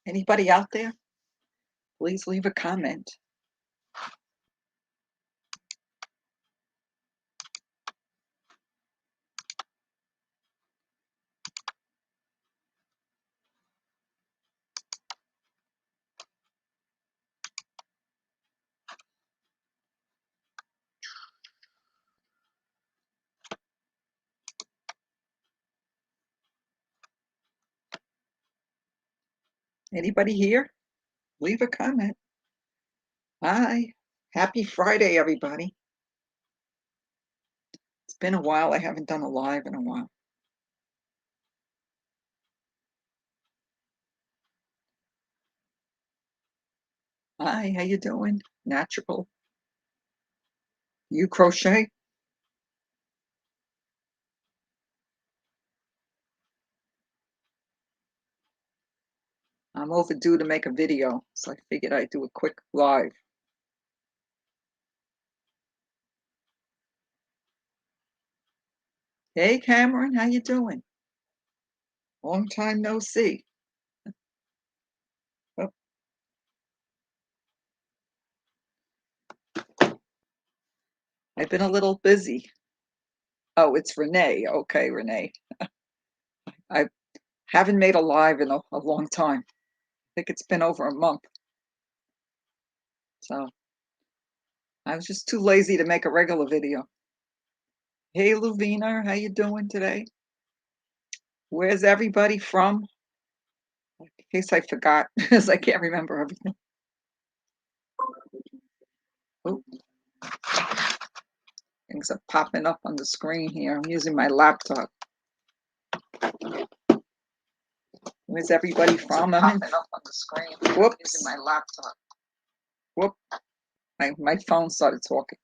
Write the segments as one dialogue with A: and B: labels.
A: Anybody out there? Please leave a comment. Anybody here? Leave a comment. Hi. Happy Friday, everybody. It's been a while. I haven't done a live in a while. Hi, how you doing? Natural. You crochet? I'm overdue to make a video, so I figured I'd do a quick live. Hey, Cameron, how you doing? Long time no see. Oh. I've been a little busy. Oh, it's Renee. Okay, Renee. I haven't made a live in a long time. I think it's been over a month. So I was just too lazy to make a regular video. Hey, Luvina, how you doing today? Where's everybody from? In case I forgot, because I can't remember everything. Oh, things are popping up on the screen here. I'm using my laptop. Where's everybody from? I'm popping up on the screen. Whoops. Using my laptop. Whoop. My phone started talking.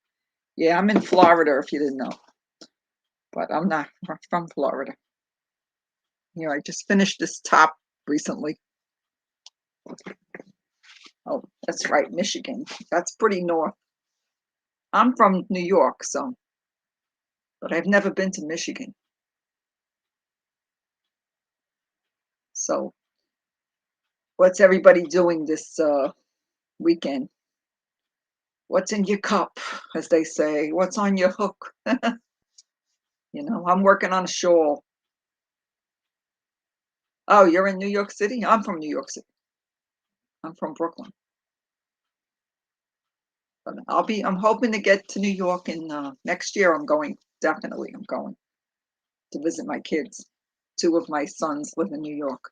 A: Yeah, I'm in Florida, if you didn't know. But I'm not from Florida. You know, I just finished this top recently. Oh, that's right, Michigan. That's pretty north. I'm from New York, so, but I've never been to Michigan. So, what's everybody doing this weekend? What's in your cup, as they say? What's on your hook? You know, I'm working on a shawl. Oh, you're in New York City? I'm from New York City. I'm from Brooklyn. But I'm hoping to get to New York in next year. I'm going to visit my kids. 2 of my sons live in New York.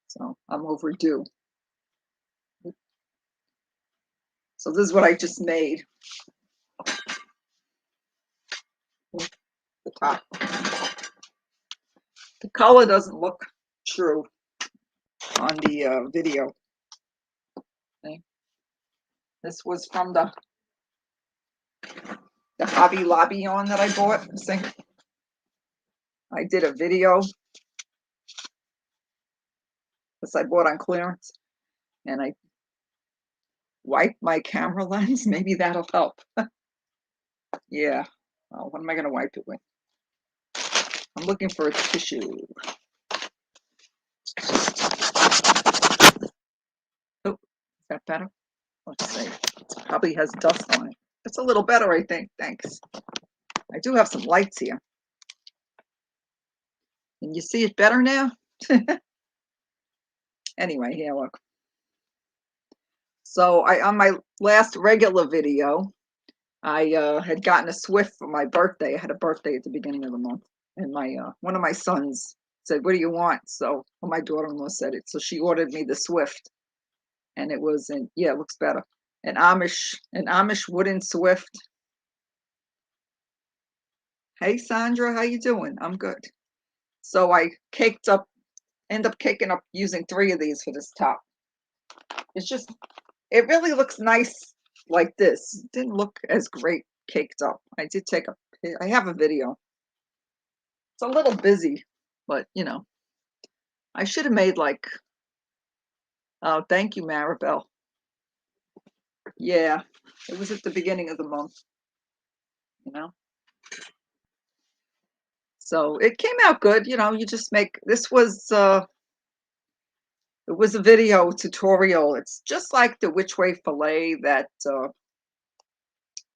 A: So I'm overdue. So this is what I just made. The top. The color doesn't look true on the video. Okay. This was from the Hobby Lobby yarn that I bought. I did a video. This I bought on clearance, and I wiped my camera lens. Maybe that'll help. Yeah. Oh, what am I going to wipe it with? I'm looking for a tissue. Oh, is that better? Let's see. It probably has dust on it. It's a little better, I think. Thanks. I do have some lights here. Can you see it better now? Anyway, here, look. So on my last regular video, I had gotten a Swift for my birthday. I had a birthday at the beginning of the month, and my one of my sons said, "What do you want?" So my daughter-in-law said it. So she ordered me the Swift, and it was yeah, it looks better. An Amish wooden Swift. Hey Sandra, how you doing? I'm good. So I end up caking up using 3 of these for this top. It really looks nice like this. It didn't look as great caked up. I have a video. It's a little busy, but you know, I should have made like, oh, thank you, Maribel. Yeah, it was at the beginning of the month, you know. So it came out good, you know. You just make, this was It was a video tutorial. It's just like the which way fillet that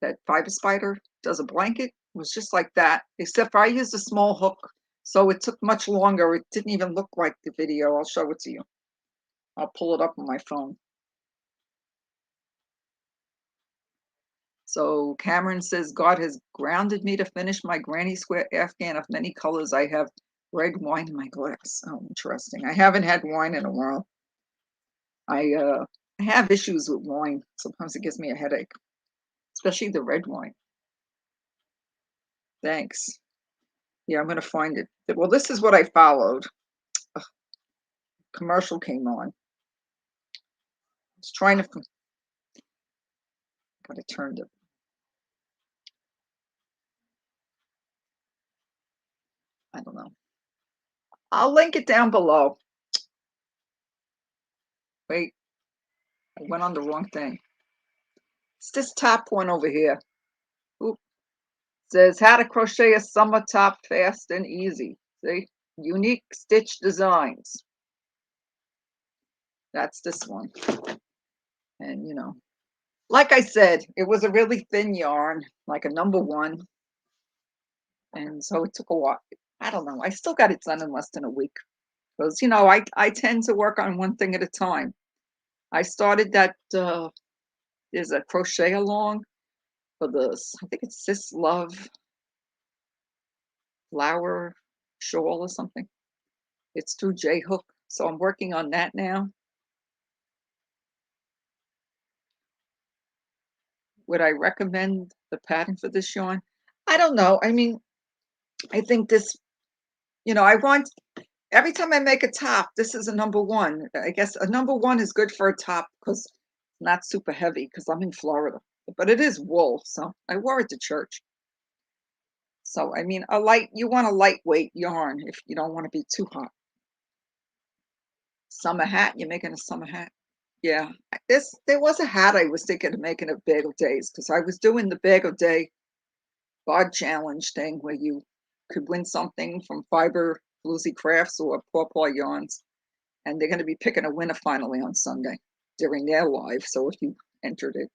A: that fiber spider does a blanket. It was just like that, except for I used a small hook, so it took much longer. It didn't even look like the video. I'll show it to you. I'll pull it up on my phone. So Cameron says, God has grounded me to finish my granny square afghan of many colors. I have red wine in my glass. Oh, interesting. I haven't had wine in a while. I have issues with wine. Sometimes it gives me a headache, especially the red wine. Thanks. Yeah, I'm going to find it. Well, this is what I followed. A commercial came on. I was trying to, got it turned up. I don't know. I'll link it down below. Wait, I went on the wrong thing. It's this top one over here. Oop. Says how to crochet a summer top fast and easy. See? Unique stitch designs. That's this one. And you know, like I said, it was a really thin yarn, like a #1. And so it took a while. I don't know. I still got it done in less than a week. Because, you know, I tend to work on one thing at a time. I started that, there's a crochet along for this, I think it's Sis Love Flower Shawl or something. It's through J Hook. So I'm working on that now. Would I recommend the pattern for this yarn? I don't know. I mean, I think this, you know, I want, every time I make a top, this is a #1. I guess a #1 is good for a top because it's not super heavy because I'm in Florida. But it is wool, so I wore it to church. So, I mean, you want a lightweight yarn if you don't want to be too hot. Summer hat, you're making a summer hat? Yeah, there was a hat I was thinking of making of Bagel Days because I was doing the Bagel Day God Challenge thing where you could win something from Fiber Bluesy Crafts or Paw Yarns, and they're going to be picking a winner finally on Sunday during their live. So if you entered it,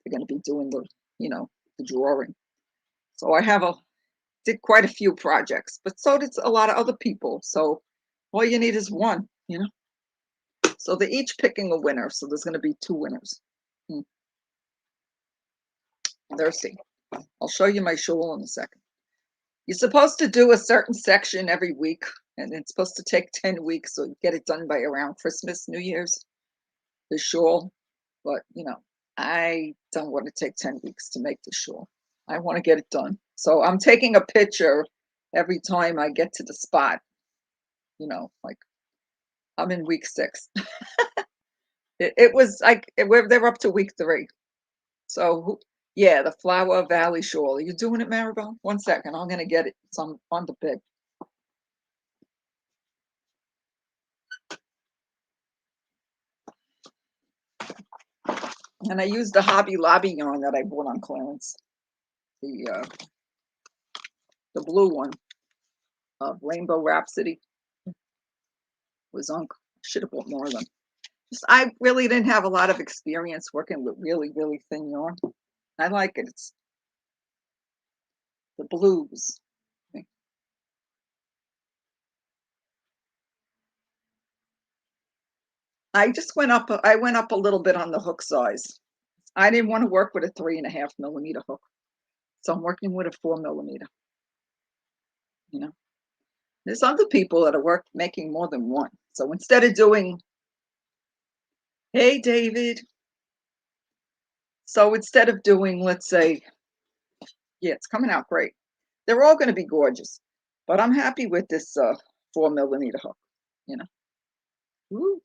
A: they're going to be doing the, you know, the drawing. So I did quite a few projects, but so did a lot of other people. So all you need is one, you know. So they're each picking a winner. So there's going to be 2 winners. Thirsty. I'll show you my shawl in a second. You're supposed to do a certain section every week, and it's supposed to take 10 weeks, so you get it done by around Christmas, New Year's, the shawl. But, you know, I don't want to take 10 weeks to make the shawl. I want to get it done. So I'm taking a picture every time I get to the spot. You know, like I'm in week 6. It was like they're up to week 3. So yeah, the Flower Valley Shawl. Are you doing it, Maribel? 1 second, I'm gonna get it. It's on the bed. And I used the Hobby Lobby yarn that I bought on clearance. The blue one of Rainbow Rhapsody was on. Should have bought more of them. I really didn't have a lot of experience working with really, really thin yarn. I like it. It's the blues. I went up a little bit on the hook size. I didn't want to work with a 3.5 millimeter hook. So I'm working with a 4 millimeter. You know, there's other people that are making more than one. So instead of doing, hey, David. So instead of doing, let's say, yeah, it's coming out great. They're all going to be gorgeous, but I'm happy with this 4 millimeter hook, you know. Ooh.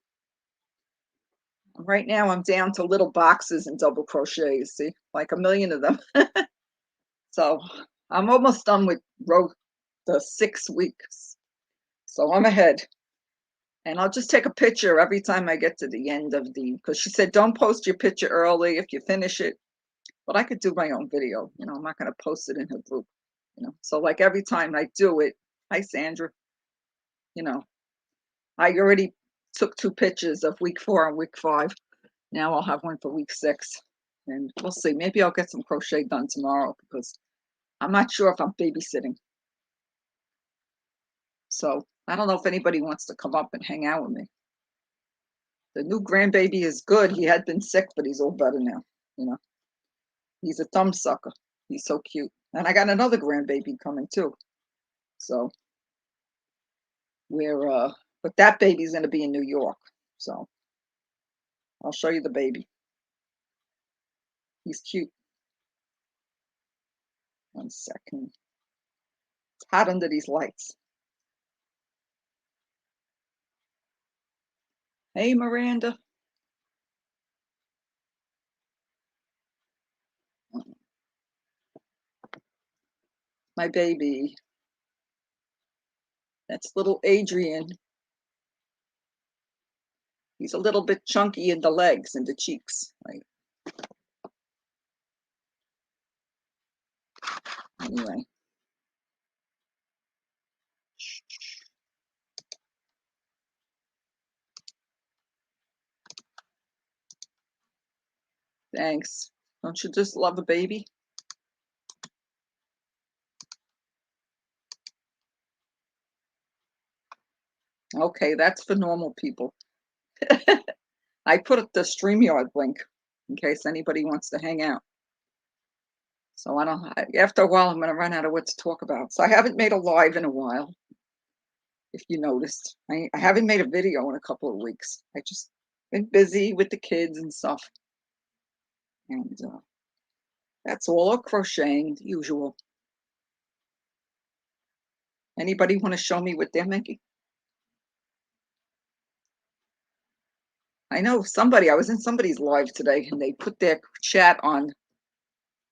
A: Right now I'm down to little boxes and double crochets, see, like a million of them. So I'm almost done with the 6 weeks. So I'm ahead. And I'll just take a picture every time I get to the end of because she said, don't post your picture early if you finish it. But I could do my own video, you know, I'm not going to post it in her group, you know. So like every time I do it, hi, Sandra, you know, I already took 2 pictures of week 4 and week 5. Now I'll have one for week 6, and we'll see. Maybe I'll get some crochet done tomorrow because I'm not sure if I'm babysitting. So I don't know if anybody wants to come up and hang out with me. The new grandbaby is good. He had been sick, but he's all better now. You know, he's a thumb sucker. He's so cute. And I got another grandbaby coming too. So but that baby's going to be in New York. So I'll show you the baby. He's cute. One second. It's hot under these lights. Hey, Miranda. My baby. That's little Adrian. He's a little bit chunky in the legs and the cheeks. Right? Anyway. Thanks. Don't you just love a baby? Okay, that's for normal people. I put up the StreamYard link in case anybody wants to hang out. So after a while, I'm going to run out of what to talk about. So I haven't made a live in a while, if you noticed. I haven't made a video in a couple of weeks. I just been busy with the kids and stuff. And that's all, crocheting, the usual. Anybody want to show me what they're making? I know I was in somebody's live today and they put their chat on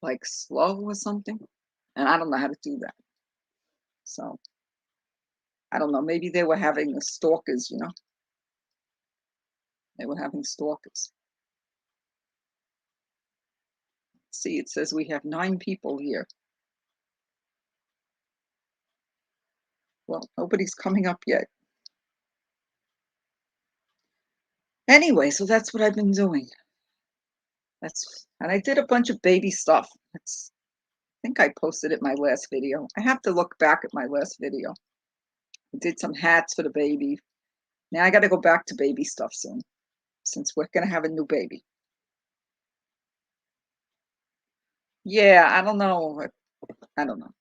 A: like slow or something. And I don't know how to do that. So I don't know. Maybe they were having the stalkers, you know? They were having stalkers. See, it says we have 9 people here. Well, nobody's coming up yet. Anyway, so that's what I've been doing. And I did a bunch of baby stuff. I think I posted it my last video. I have to look back at my last video. I did some hats for the baby. Now I got to go back to baby stuff soon, since we're going to have a new baby. Yeah, I don't know. I don't know.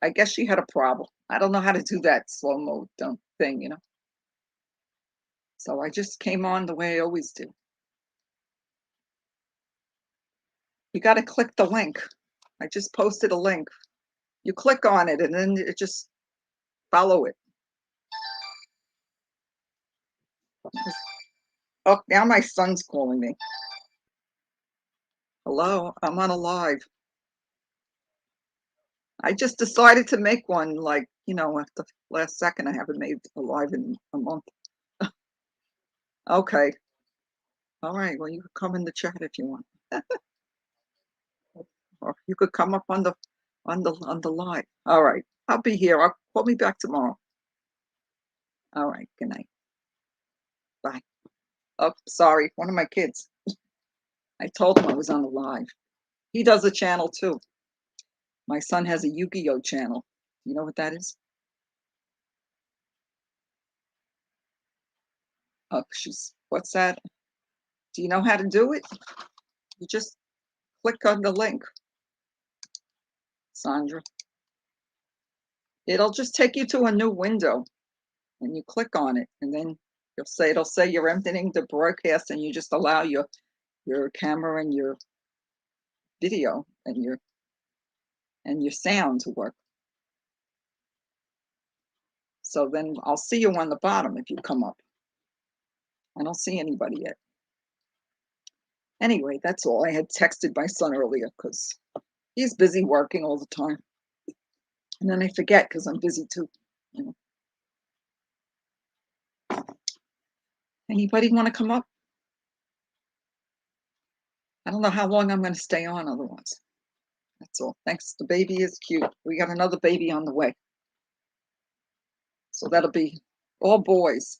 A: I guess she had a problem. I don't know how to do that slow mo thing, you know. So I just came on the way I always do. You got to click the link. I just posted a link. You click on it and then it just follow it. Oh, now my son's calling me. Hello, I'm on a live. I just decided to make one, like, you know, at the last second. I haven't made a live in a month. Okay. All right. Well, you could come in the chat if you want. Or you could come up on the live. All right. I'll be here. Call me back tomorrow. All right. Good night. Bye. Oh, sorry. One of my kids. I told him I was on the live. He does a channel too. My son has a Yu-Gi-Oh channel. You know what that is? Oh, what's that? Do you know how to do it? You just click on the link, Sandra. It'll just take you to a new window and you click on it and then it'll say you're emptying the broadcast and you just allow your camera and your video and your sound to work. So then I'll see you on the bottom if you come up. I don't see anybody yet. Anyway, that's all. I had texted my son earlier because he's busy working all the time. And then I forget because I'm busy too. You know. Anybody want to come up? I don't know how long I'm going to stay on otherwise. That's all. Thanks. The baby is cute. We got another baby on the way. So that'll be all boys.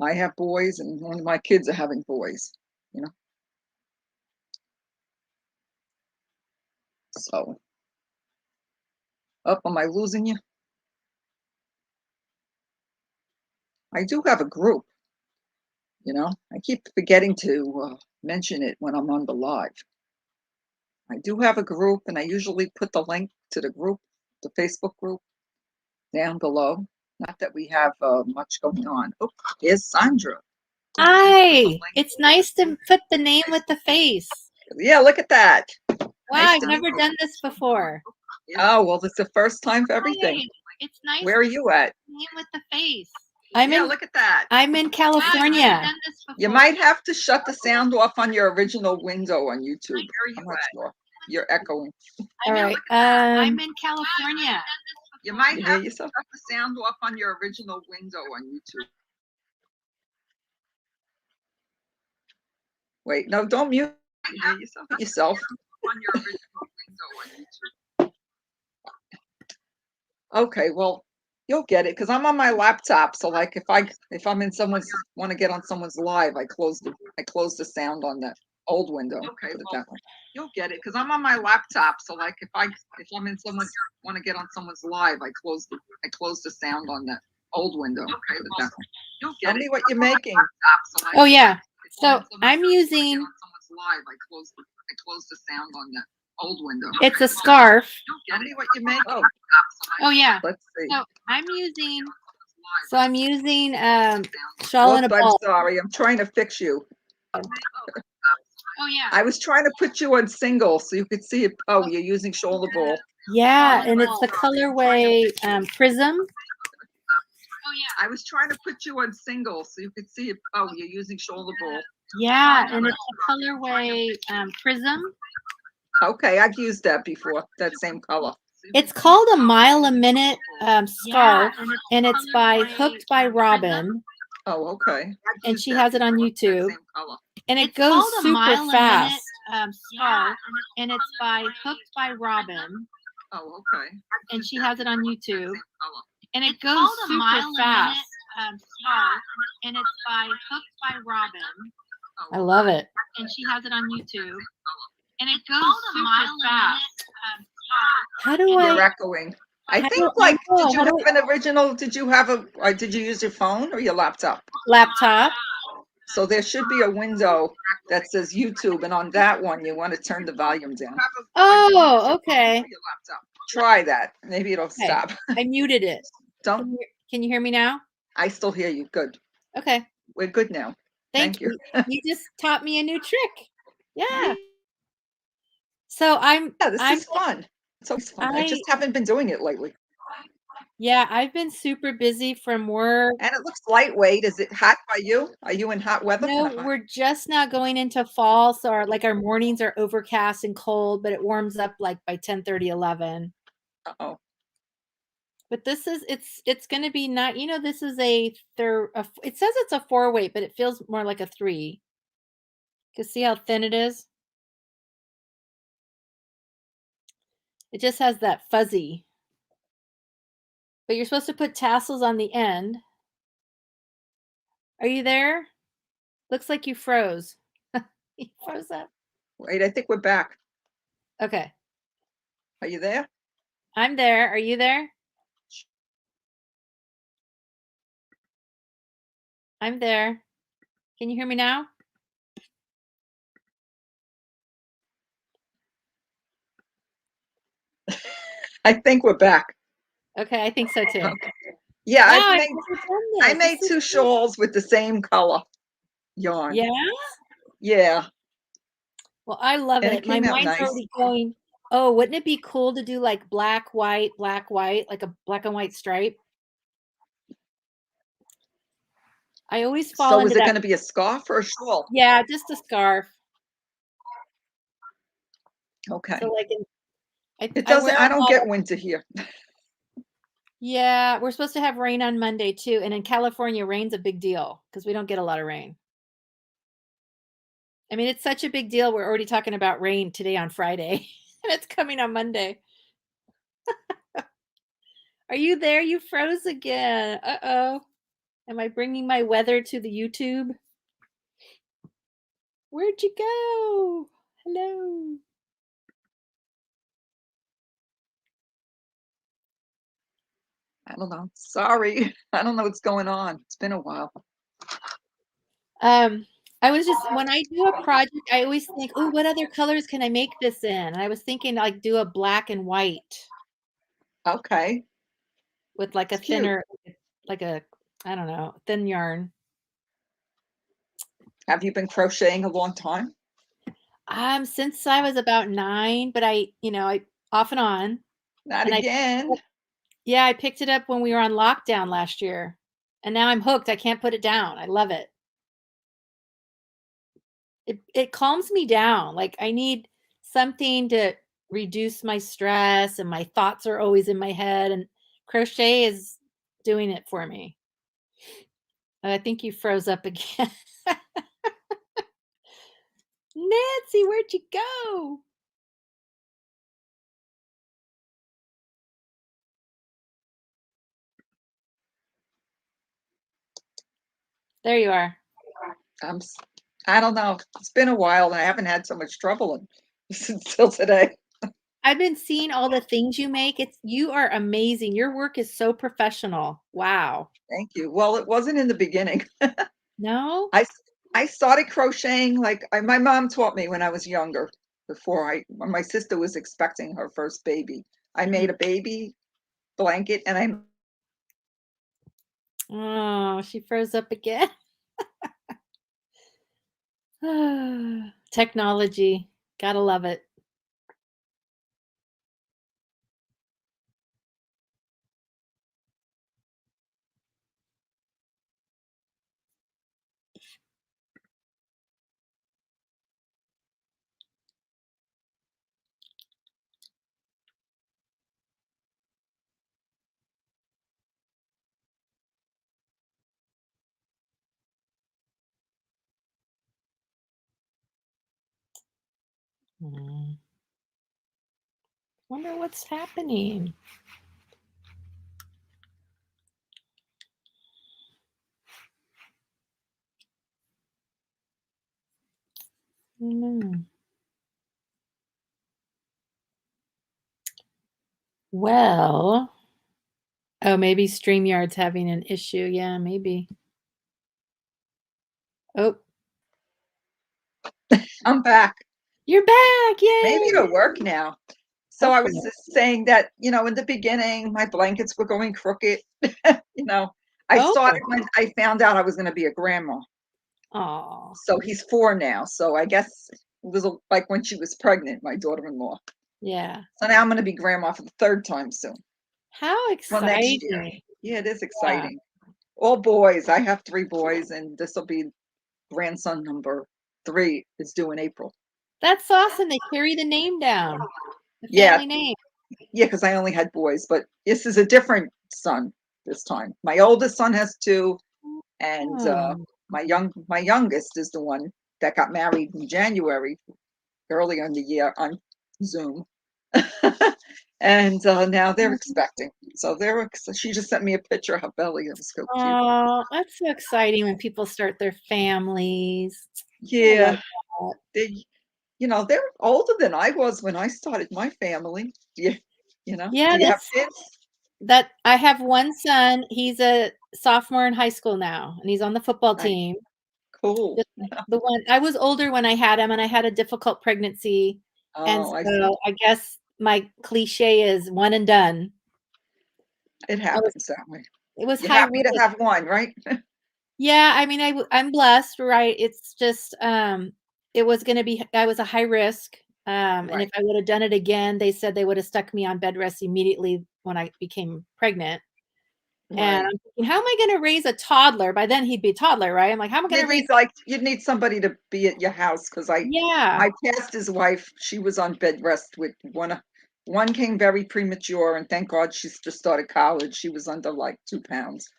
A: I have boys, and one of my kids are having boys, you know. So, am I losing you? I do have a group, you know. I keep forgetting to mention it when I'm on the live. I do have a group, and I usually put the link to the group, the Facebook group, down below. Not that we have much going on. Oh, here's Sandra.
B: Hi, it's nice to put the name with the face.
A: Yeah, look at that.
B: Wow,
A: Nice
B: I've never done this before.
A: Oh, well, it's the first time for everything.
B: Hi, it's nice.
A: Where are you at?
B: Name with the face.
A: Look at that.
B: I'm in California.
A: Wow, you might have to shut the sound off on your original window on YouTube. I'm not sure. You're echoing.
B: All right. I'm in California.
A: You might have to shut the sound off on your original window on YouTube. Wait, no, don't mute yourself. On your original window on YouTube. Okay, well, you'll get it because I'm on my laptop. So, like, if I'm in someone's want to get on someone's live, I close the sound on that old window. Okay, well, you'll get it because I'm on my laptop. So, like, if I'm in someone's want to get on someone's live, I close the sound on that old window. Okay, well, you'll get Tell me what you're making.
B: Oh yeah. So I'm using.
A: Live, I close the sound on that old window.
B: It's a scarf.
A: Tell me what you make.
B: Oh yeah.
A: Let's see.
B: So I'm using shawl and a ball.
A: I'm sorry. I'm trying to fix you.
B: Oh yeah.
A: I was trying to put you on single so you could see it. Oh, you're using shoulder ball.
B: Yeah, and it's the colorway Prism.
A: Oh yeah. I was trying to put you on single so you could see it. Oh, you're using shoulder ball.
B: Yeah, and it's the colorway Prism.
A: Okay, I've used that before. That same color.
B: It's called a mile a minute scarf, and it's by Hooked by Robin.
A: Oh, okay.
B: And she has it on YouTube. And it goes super fast. Scarf, and it's by Hooked by Robin.
A: Oh, okay.
B: And she has it on YouTube. And it goes super fast. Scarf, and it's by Hooked by Robin. I love it. And she has it on YouTube. And it goes super fast. How do I?
A: You're echoing. I think, like, did you have an original? Did you have did you use your phone or your laptop?
B: Laptop.
A: So there should be a window that says YouTube, and on that one, you want to turn the volume down.
B: Oh, okay.
A: Try that. Maybe it'll stop.
B: I muted it. Can you hear me now?
A: I still hear you. Good.
B: Okay.
A: We're good now. Thank you.
B: You just taught me a new trick. Yeah. So
A: this is fun. It's always fun. I just haven't been doing it lately.
B: Yeah, I've been super busy from work.
A: And it looks lightweight. Is it hot by you? Are you in hot weather?
B: No, we're just now going into fall. So our mornings are overcast and cold, but it warms up like by 10:30, 11.
A: Uh-oh.
B: But this is it's going to be not, this is it says it's a 4-weight, but it feels more like a 3. You can see how thin it is. It just has that fuzzy. But you're supposed to put tassels on the end. Are you there? Looks like you froze. You froze up.
A: Wait, I think we're back.
B: Okay.
A: Are you there?
B: I'm there. Are you there? I'm there. Can you hear me now?
A: I think we're back.
B: Okay, I think so too.
A: Okay. Yeah, I made 2 shawls with the same color yarn.
B: Yeah?
A: Yeah.
B: Well, I love it. My mind's already going, oh, wouldn't it be cool to do like black, white, like a black and white stripe? I always fall into that.
A: So is it going to be a scarf or a shawl?
B: Yeah, just a scarf.
A: Okay.
B: So like
A: I don't get winter here.
B: Yeah, we're supposed to have rain on Monday too. And in California, rain's a big deal because we don't get a lot of rain. I mean, it's such a big deal. We're already talking about rain today on Friday, and it's coming on Monday. Are you there? You froze again. Uh-oh. Am I bringing my weather to the YouTube? Where'd you go? Hello.
A: I don't know. Sorry. I don't know what's going on. It's been a while.
B: I was just, when I do a project, I always think, oh, what other colors can I make this in? And I was thinking like do a black and white
A: Okay.
B: with like a
A: It's cute.
B: thinner, like a, I don't know, thin yarn.
A: Have you been crocheting a long time?
B: Since I was about 9, but I off and on.
A: Not
B: And
A: again.
B: yeah, I picked it up when we were on lockdown last year. And now I'm hooked. I can't put it down. I love it. It calms me down. Like I need something to reduce my stress, and my thoughts are always in my head, and crochet is doing it for me. I think you froze up again. Nancy, where'd you go? There you are.
A: I don't know. It's been a while and I haven't had so much trouble until today.
B: I've been seeing all the things you make. You are amazing. Your work is so professional. Wow.
A: Thank you. Well, it wasn't in the beginning.
B: No?
A: I started crocheting like my mom taught me when I was younger, when my sister was expecting her first baby. I made a baby blanket and
B: Oh, she froze up again. Technology. Gotta love it. Wonder what's happening. Well, oh, maybe StreamYard's having an issue. Yeah, maybe. Oh,
A: I'm back.
B: you're back.
A: Maybe
B: Yay.
A: it'll work now. So I was
B: Hopefully.
A: just saying that, in the beginning, my blankets were going crooked. I
B: Oh.
A: started when I found out I was going to be a grandma.
B: Oh.
A: So he's 4 now. So I guess it was like when she was pregnant, my daughter-in-law.
B: Yeah.
A: So now I'm going to be grandma for the 3rd time soon.
B: How
A: Well, next year.
B: exciting.
A: Yeah, it is
B: Yeah.
A: exciting. All boys. I have 3 boys, and this will be grandson number 3 is due in April.
B: That's awesome. They carry the name down, the
A: Yeah,
B: family name.
A: yeah, because I only had boys, but this is a different son this time. My oldest son has 2, and
B: Oh.
A: my youngest is the one that got married in January, earlier in the year on Zoom. And now they're expecting. So she just sent me a picture of her belly. It was so cute.
B: Oh, that's so exciting when people start their families. I love
A: Yeah,
B: that.
A: they're older than I was when I started my family. Yeah,
B: Yeah,
A: do you have kids?
B: that I have one son. He's a sophomore in high school now, and he's on the football
A: Nice.
B: team.
A: Cool.
B: Just like the one I was older when I had him, and I had a difficult pregnancy, and
A: Oh, I see.
B: so I guess my cliche is one and done.
A: It
B: I was
A: happens that way.
B: It was
A: You're
B: high
A: happy to
B: risk.
A: have one, right?
B: Yeah, I mean, I'm blessed, right? It's just, it was gonna be I was a high risk, and if
A: Right,
B: I would have done it again, they said they would have stuck me on bed rest immediately when I became pregnant, and
A: right.
B: I'm thinking, "How am I gonna raise a toddler?" By then, he'd be a toddler, right? I'm like, "How am I gonna raise?"
A: You'd need somebody to be at your house because
B: Yeah.
A: my pastor's wife, she was on bed rest with one came very premature, and thank God she's just started college. She was under like 2 pounds,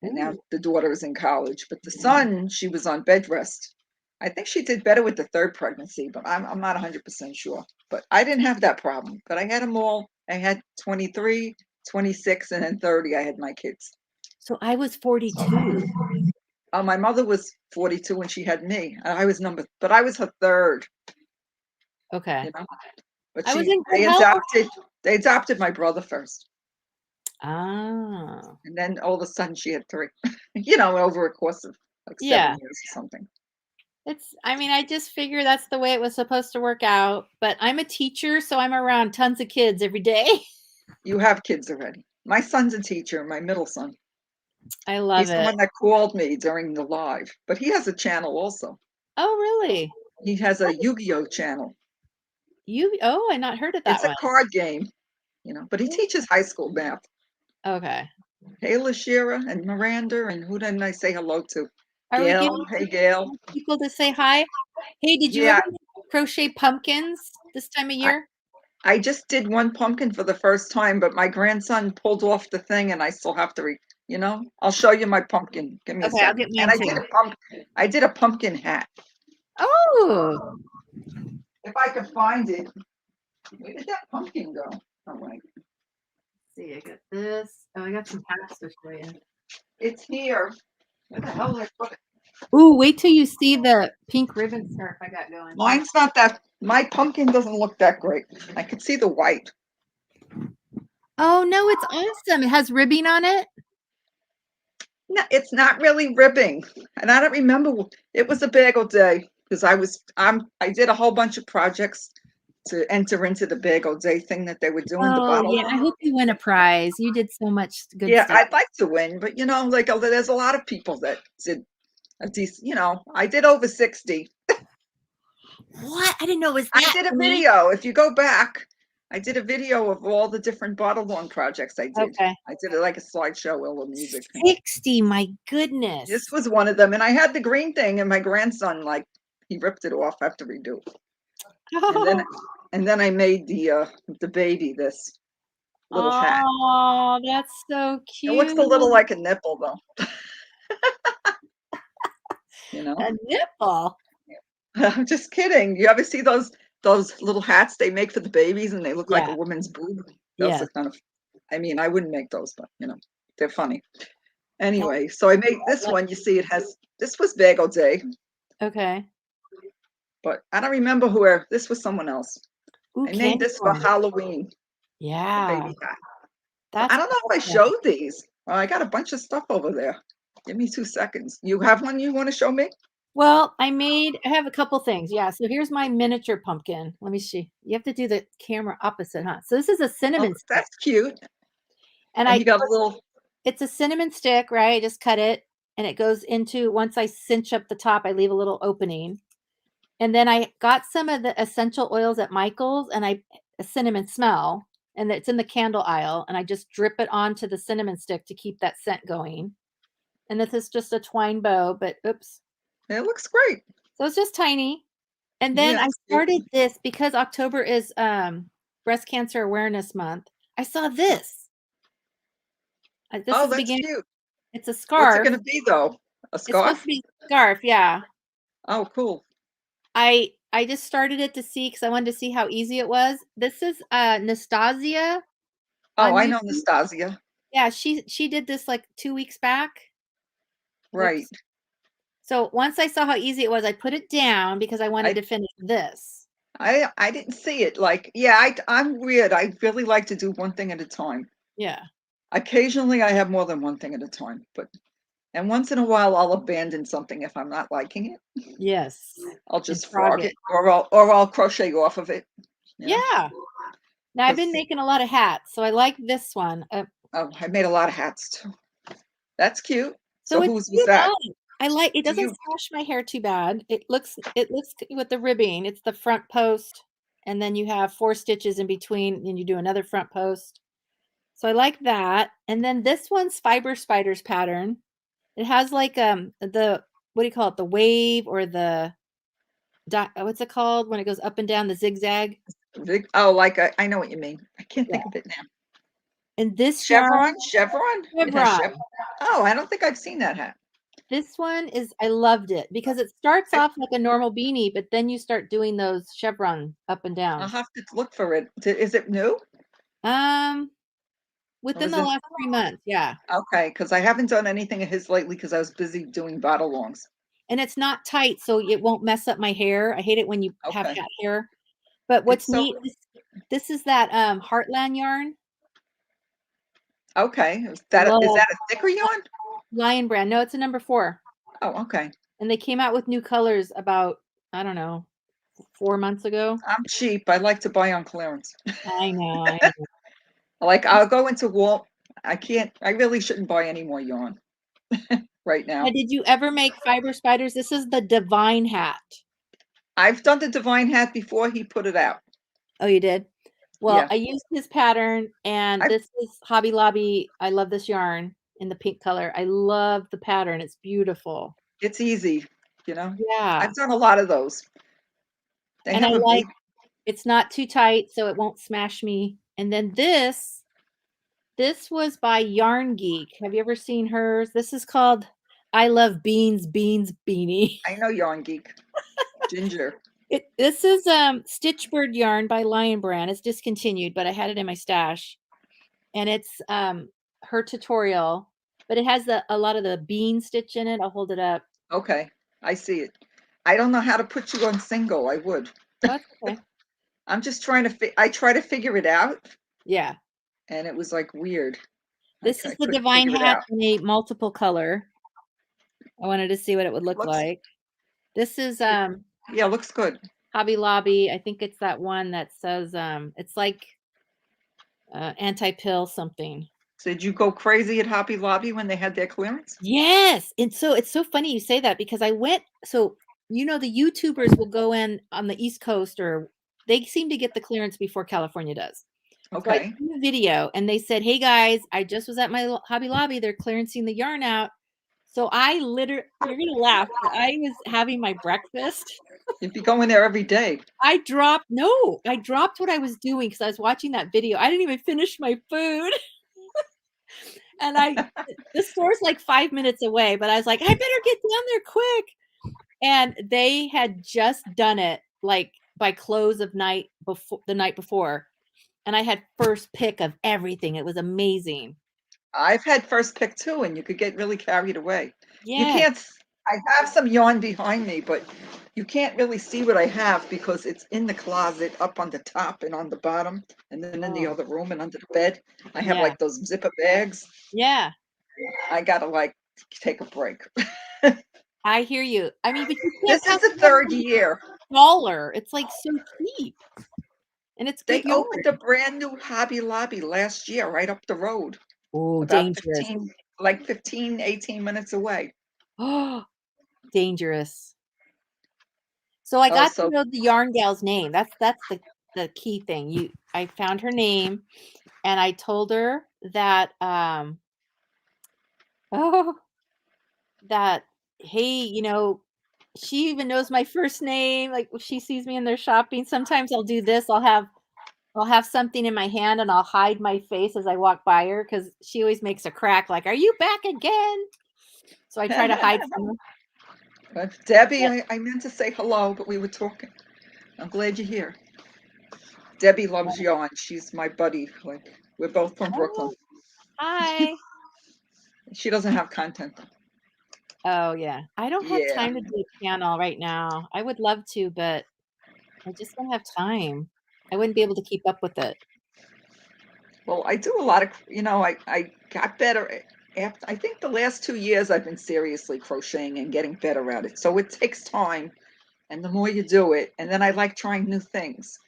A: and now
B: Ooh.
A: the daughter is in college. But the son, she was on bed rest. I think she did better with the 3rd pregnancy, but I'm not 100% sure. But I didn't have that problem. But I had them all. I had 23, 26, and then 30. I had my kids.
B: So I was 42.
A: My mother was 42 when she had me. And I was but I was her third,
B: Okay.
A: you know. But
B: I was in good
A: they
B: health.
A: adopted my brother first.
B: Ah.
A: And then all of a sudden she had three, you know, over a course of like 7 years or something.
B: I mean, I just figure that's the way it was supposed to work out. But I'm a teacher, so I'm around tons of kids every day.
A: You have kids already. My son's a teacher, my middle son.
B: I love
A: He's the
B: it.
A: one that called me during the live, but he has a channel also.
B: Oh, really?
A: He has a Yu-Gi-Oh channel.
B: I not heard of that
A: It's a
B: one.
A: card game, you know, but he teaches high school math.
B: Okay.
A: Hey, Lashira and Miranda, and who didn't I say hello to?
B: Are we
A: Gail.
B: getting
A: Hey, Gail.
B: people to say hi? Hey, did you
A: Yeah,
B: ever crochet pumpkins this time of year?
A: I just did one pumpkin for the first time, but my grandson pulled off the thing, and I still have to, you know. I'll show you my pumpkin. Give me a
B: Okay, I'll
A: second.
B: get
A: And
B: mine too.
A: I did a pumpkin hat.
B: Oh,
A: If I could find it. Where did that pumpkin go? Oh, wait.
B: see, I got this. Oh, I got some hats to show you.
A: It's here. Where the hell did I put it?
B: Ooh, wait till you see the pink ribbon scarf I got going.
A: Mine's not that. My pumpkin doesn't look that great. I could see the white.
B: Oh no, it's awesome. It has ribbing on it.
A: No, it's not really ribbing, and I don't remember. It was a bagel day because I did a whole bunch of projects to enter into the bagel day thing that they were doing. The
B: Oh
A: bottle.
B: yeah, I hope you win a prize. You did so much good
A: Yeah,
B: stuff.
A: I'd like to win, but you know, like there's a lot of people that did a decent. You know, I did over 60.
B: What? I didn't know it was
A: I
B: that
A: did a
B: many.
A: video. If you go back, I did a video of all the different bottle lawn projects I did.
B: Okay.
A: I did it like a slideshow with all the music.
B: 60, my goodness.
A: This was one of them, and I had the green thing, and my grandson he ripped it off. I have to redo it. And then I made the baby this little hat.
B: Oh, that's so
A: It
B: cute.
A: looks a little like a nipple though. You know,
B: a nipple.
A: I'm just kidding. You ever see those little hats they make for the babies, and they look like a
B: Yeah.
A: woman's boob? Those
B: Yes.
A: are kind of. I mean, I wouldn't make those, but you know, they're funny. Anyway, so I made this one. You see, this was bagel day,
B: Okay.
A: but I don't remember where. This was someone else.
B: Ooh,
A: I made this for
B: corn.
A: Halloween. The
B: Yeah.
A: baby hat.
B: That's
A: I don't know if I showed these. Well, I got a bunch of stuff over there. Give me 2 seconds. You have one you want to show me?
B: Well, I have a couple things. Yeah. So here's my miniature pumpkin. Let me see. You have to do the camera opposite, huh? So this is a cinnamon stick.
A: That's cute.
B: And
A: you got a little.
B: It's a cinnamon stick, right? I just cut it and it goes into, once I cinch up the top, I leave a little opening. And then I got some of the essential oils at Michael's and a cinnamon smell, and it's in the candle aisle. And I just drip it onto the cinnamon stick to keep that scent going. And this is just a twine bow, but oops.
A: It looks great.
B: So it's just tiny. And then I started this because October is Breast Cancer Awareness Month. I saw this.
A: That's cute.
B: It's a scarf.
A: What's it going to be though? A scarf?
B: It's supposed to be a scarf, yeah.
A: Oh, cool.
B: I just started it to see because I wanted to see how easy it was. This is Nastasia.
A: Oh, I know Nastasia.
B: Yeah, she did this like 2 weeks back.
A: Right.
B: Oops. So once I saw how easy it was, I put it down because I wanted to finish this.
A: I didn't see it. I'm weird. I really like to do one thing at a time.
B: Yeah.
A: Occasionally I have more than one thing at a time, and once in a while I'll abandon something if I'm not liking it.
B: Yes.
A: I'll just frog it, or I'll crochet off of it.
B: Yeah. Now I've been making a lot of hats, so I like this one.
A: I made a lot of hats too. That's cute. So whose was
B: cute.
A: that?
B: I like it. Doesn't squash my hair too bad. It looks with the ribbing. It's the front post, and then you have 4 stitches in between, and you do another front post. So I like that. And then this one's Fiber Spiders pattern. It has like the, what do you call it? The wave, or the what's it called when it goes up and down, the zigzag?
A: Oh, I know what you mean. I can't think of it now.
B: And this
A: chevron? Oh, I don't think I've seen that hat.
B: This one I loved it because it starts off like a normal beanie, but then you start doing those chevron up and down.
A: I'll have to look for it. Is it new?
B: Within
A: was
B: the
A: it?
B: last 3 months, yeah.
A: Okay, because I haven't done anything of his lately because I was busy doing bot-alongs.
B: And it's not tight, so it won't mess up my hair. I hate it when you have
A: Okay.
B: cat hair. But
A: It's
B: what's
A: so
B: neat is this is that, Heartland yarn.
A: okay. Is
B: Love
A: that a thicker yarn?
B: Lion Brand. No, it's a number 4.
A: Oh, okay.
B: And they came out with new colors about, I don't know, 4 months ago.
A: I'm cheap. I like to buy on clearance.
B: I know, I know.
A: Like I'll go into Wal. I really shouldn't buy any more yarn right
B: Now,
A: now.
B: did you ever make fiber spiders? This is the Divine hat.
A: I've done the Divine hat before he put it out.
B: Oh, you did? Well,
A: Yeah.
B: I used his pattern, and
A: I
B: this is Hobby Lobby. I love this yarn in the pink color. I love the pattern. It's beautiful.
A: It's easy, you know.
B: Yeah.
A: I've done a lot of those. They
B: And I
A: have a
B: like
A: big
B: it's not too tight, so it won't smash me. And then this was by Yarn Geek. Have you ever seen hers? This is called I Love Beans Beanie.
A: I know Yarn Geek. Ginger.
B: This is Stitchbird yarn by Lion Brand. It's discontinued, but I had it in my stash. And it's her tutorial, but it has a lot of the bean stitch in it. I'll hold it up.
A: Okay. I see it. I don't know how to put you on single. I would.
B: That's okay.
A: I'm just trying to I try to figure it out
B: Yeah.
A: and it was like weird.
B: This is the
A: Couldn't
B: Divine
A: figure it
B: hat
A: out.
B: in a multiple color. I wanted to see what it would look
A: Looks
B: like. This is
A: yeah, looks good.
B: Hobby Lobby. I think it's that one that says it's like anti-pill something.
A: So did you go crazy at Hobby Lobby when they had their clearance?
B: Yes. And so it's so funny you say that because I went, so the YouTubers will go in on the East Coast, or they seem to get the clearance before California does. So I
A: Okay.
B: seen a video and they said, "Hey guys, I just was at my Hobby Lobby. They're clearancing the yarn out." So I literally, you're gonna laugh, but I was having my breakfast.
A: You'd be going there every day.
B: I dropped what I was doing because I was watching that video. I didn't even finish my food. And the store's like 5 minutes away, but I was like, I better get down there quick. And they had just done it like by close of night before the night before. And I had first pick of everything. It was amazing.
A: I've had first pick too, and you could get really carried away. You
B: Yeah.
A: can't, I have some yarn behind me, but you can't really see what I have because it's in the closet up on the top and on the bottom, and then in the
B: Oh,
A: other room and under the bed. I have
B: yeah.
A: like those zipper bags.
B: Yeah.
A: I gotta like take a break.
B: I hear you. I mean, but you can't
A: This is
B: tell
A: the third year.
B: smaller. It's like so cheap. And it's
A: They
B: good yarn.
A: opened a brand new Hobby Lobby last year right up the road,
B: Oh,
A: about
B: dangerous.
A: 15, 18 minutes away.
B: Oh, dangerous. So I
A: Oh,
B: got to
A: so
B: know the yarn gal's name. That's the key thing. I found her name and I told her that oh, that hey, she even knows my first name. Like if she sees me in there shopping, sometimes I'll do this. I'll have something in my hand and I'll hide my face as I walk by her because she always makes a crack like, "Are you back again?" So I try to hide from her.
A: Debbie,
B: But,
A: I meant to say hello, but we were talking. I'm glad you're here. Debbie loves yarn. She's my buddy. Like we're both from Brooklyn.
B: oh, hi.
A: She doesn't have content though.
B: Oh, yeah. I don't have
A: Yeah.
B: time to do a panel right now. I would love to, but I just don't have time. I wouldn't be able to keep up with it.
A: Well, I do a lot of, I got better after, I think the last 2 years I've been seriously crocheting and getting better at it. So it takes time. And the more you do it, and then I like trying new things,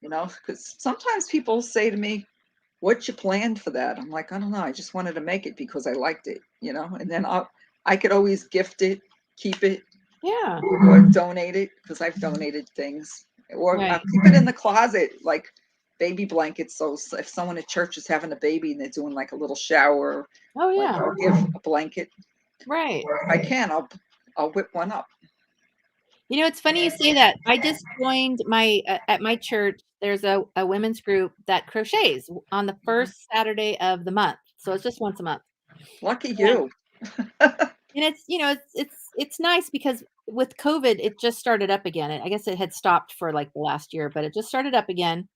A: because sometimes people say to me, "What's your plan for that?" I'm like, I don't know. I just wanted to make it because I liked it, and then I could always gift it, keep it,
B: Yeah.
A: or donate it because I've donated things, or I'll
B: Right.
A: keep it in the closet, like baby blankets. So if someone at church is having a baby and they're doing like a little shower,
B: Oh,
A: like
B: yeah.
A: I'll give a blanket.
B: Right.
A: Or if I can, I'll whip one up.
B: It's funny you say that. I just joined at my church, there's a women's group that crochets on the first Saturday of the month. So it's just once a month.
A: Lucky
B: And
A: you.
B: it's nice because with COVID, it just started up again. I guess it had stopped for like the last year, but it just started up again.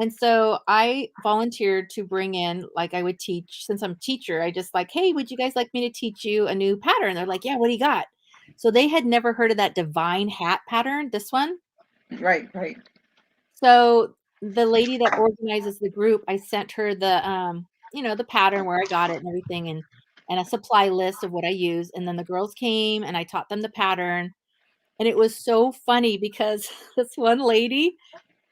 C: And so I volunteered to bring in, like I would teach, since I'm a teacher, I just like, hey, would you guys like me to teach you a new pattern? They're like, yeah, what do you got? So they had never heard of that divine hat pattern, this one.
A: Right, right.
C: So the lady that organizes the group, I sent her the the pattern where I got it and everything, and a supply list of what I use. And then the girls came and I taught them the pattern. And it was so funny because this one lady,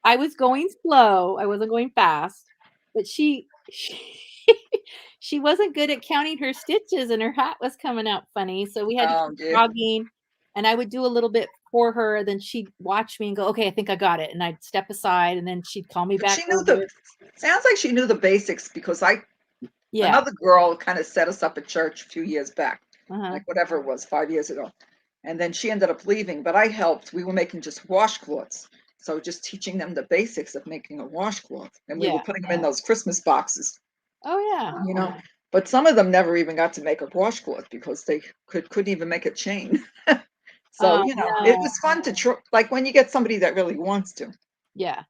C: I was going slow, I wasn't going fast, but she wasn't good at counting her stitches and her hat was coming out funny, so we had to
A: Oh,
C: keep
A: dear.
C: jogging, and I would do a little bit for her, then she'd watch me and go, "Okay, I think I got it," and I'd step aside, and then she'd call me
A: But
C: back
A: she knew
C: over.
A: sounds like she knew the basics because
C: Yeah.
A: another girl kind of set us up at church a few years back,
C: Uh-huh.
A: like whatever it was, 5 years ago. And then she ended up leaving, but I helped. We were making just washcloths. So just teaching them the basics of making a washcloth. And we were
C: Yeah.
A: putting them in those Christmas boxes,
C: Oh, yeah.
A: you know. But some of them never even got to make a washcloth because they couldn't even make a chain. So,
C: Oh,
A: it
C: no.
A: was fun to like when you get somebody that really wants to,
C: Yeah.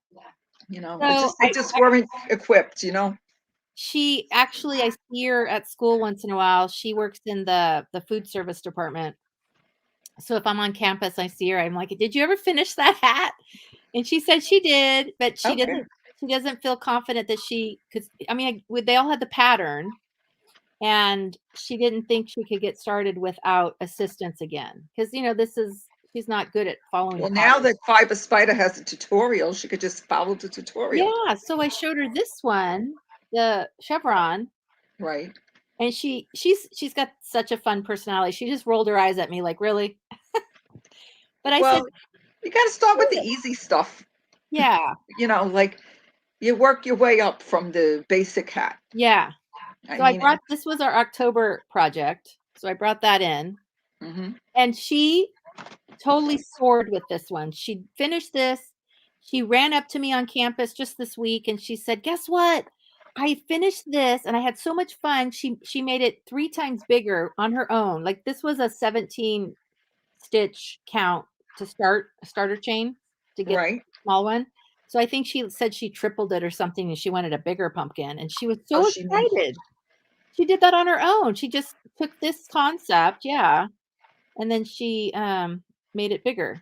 C: So
A: they just weren't equipped.
C: she actually, I see her at school once in a while. She works in the food service department. So if I'm on campus, I see her, I'm like, "Did you ever finish that hat?" And she said she did, but
A: Okay.
C: she doesn't feel confident that she could. I mean, they all had the pattern, and she didn't think she could get started without assistance again, because she's not good at following a
A: Well, now
C: pattern.
A: that Fiber Spider has a tutorial, she could just follow the tutorial.
C: Yeah, so I showed her this one, the chevron,
A: Right.
C: and she's got such a fun personality. She just rolled her eyes at me like, "Really?" But I said,
A: Well, you got to start with the easy stuff.
C: "Yeah,
A: Like you work your way up from the basic hat.
C: yeah."
A: I
C: So I
A: mean,
C: brought this was our October project, so I brought that in,
A: hmm
C: and she totally soared with this one. She finished this. She ran up to me on campus just this week and she said, "Guess what? I finished this and I had so much fun." She made it 3 times bigger on her own. Like this was a 17 stitch count to start a starter chain to get
A: right.
C: the small one. So I think she said she tripled it or something and she wanted a bigger pumpkin and she was
A: Oh,
C: so
A: she made
C: excited. She did that on her own. She just took this concept, yeah, and then she made it bigger.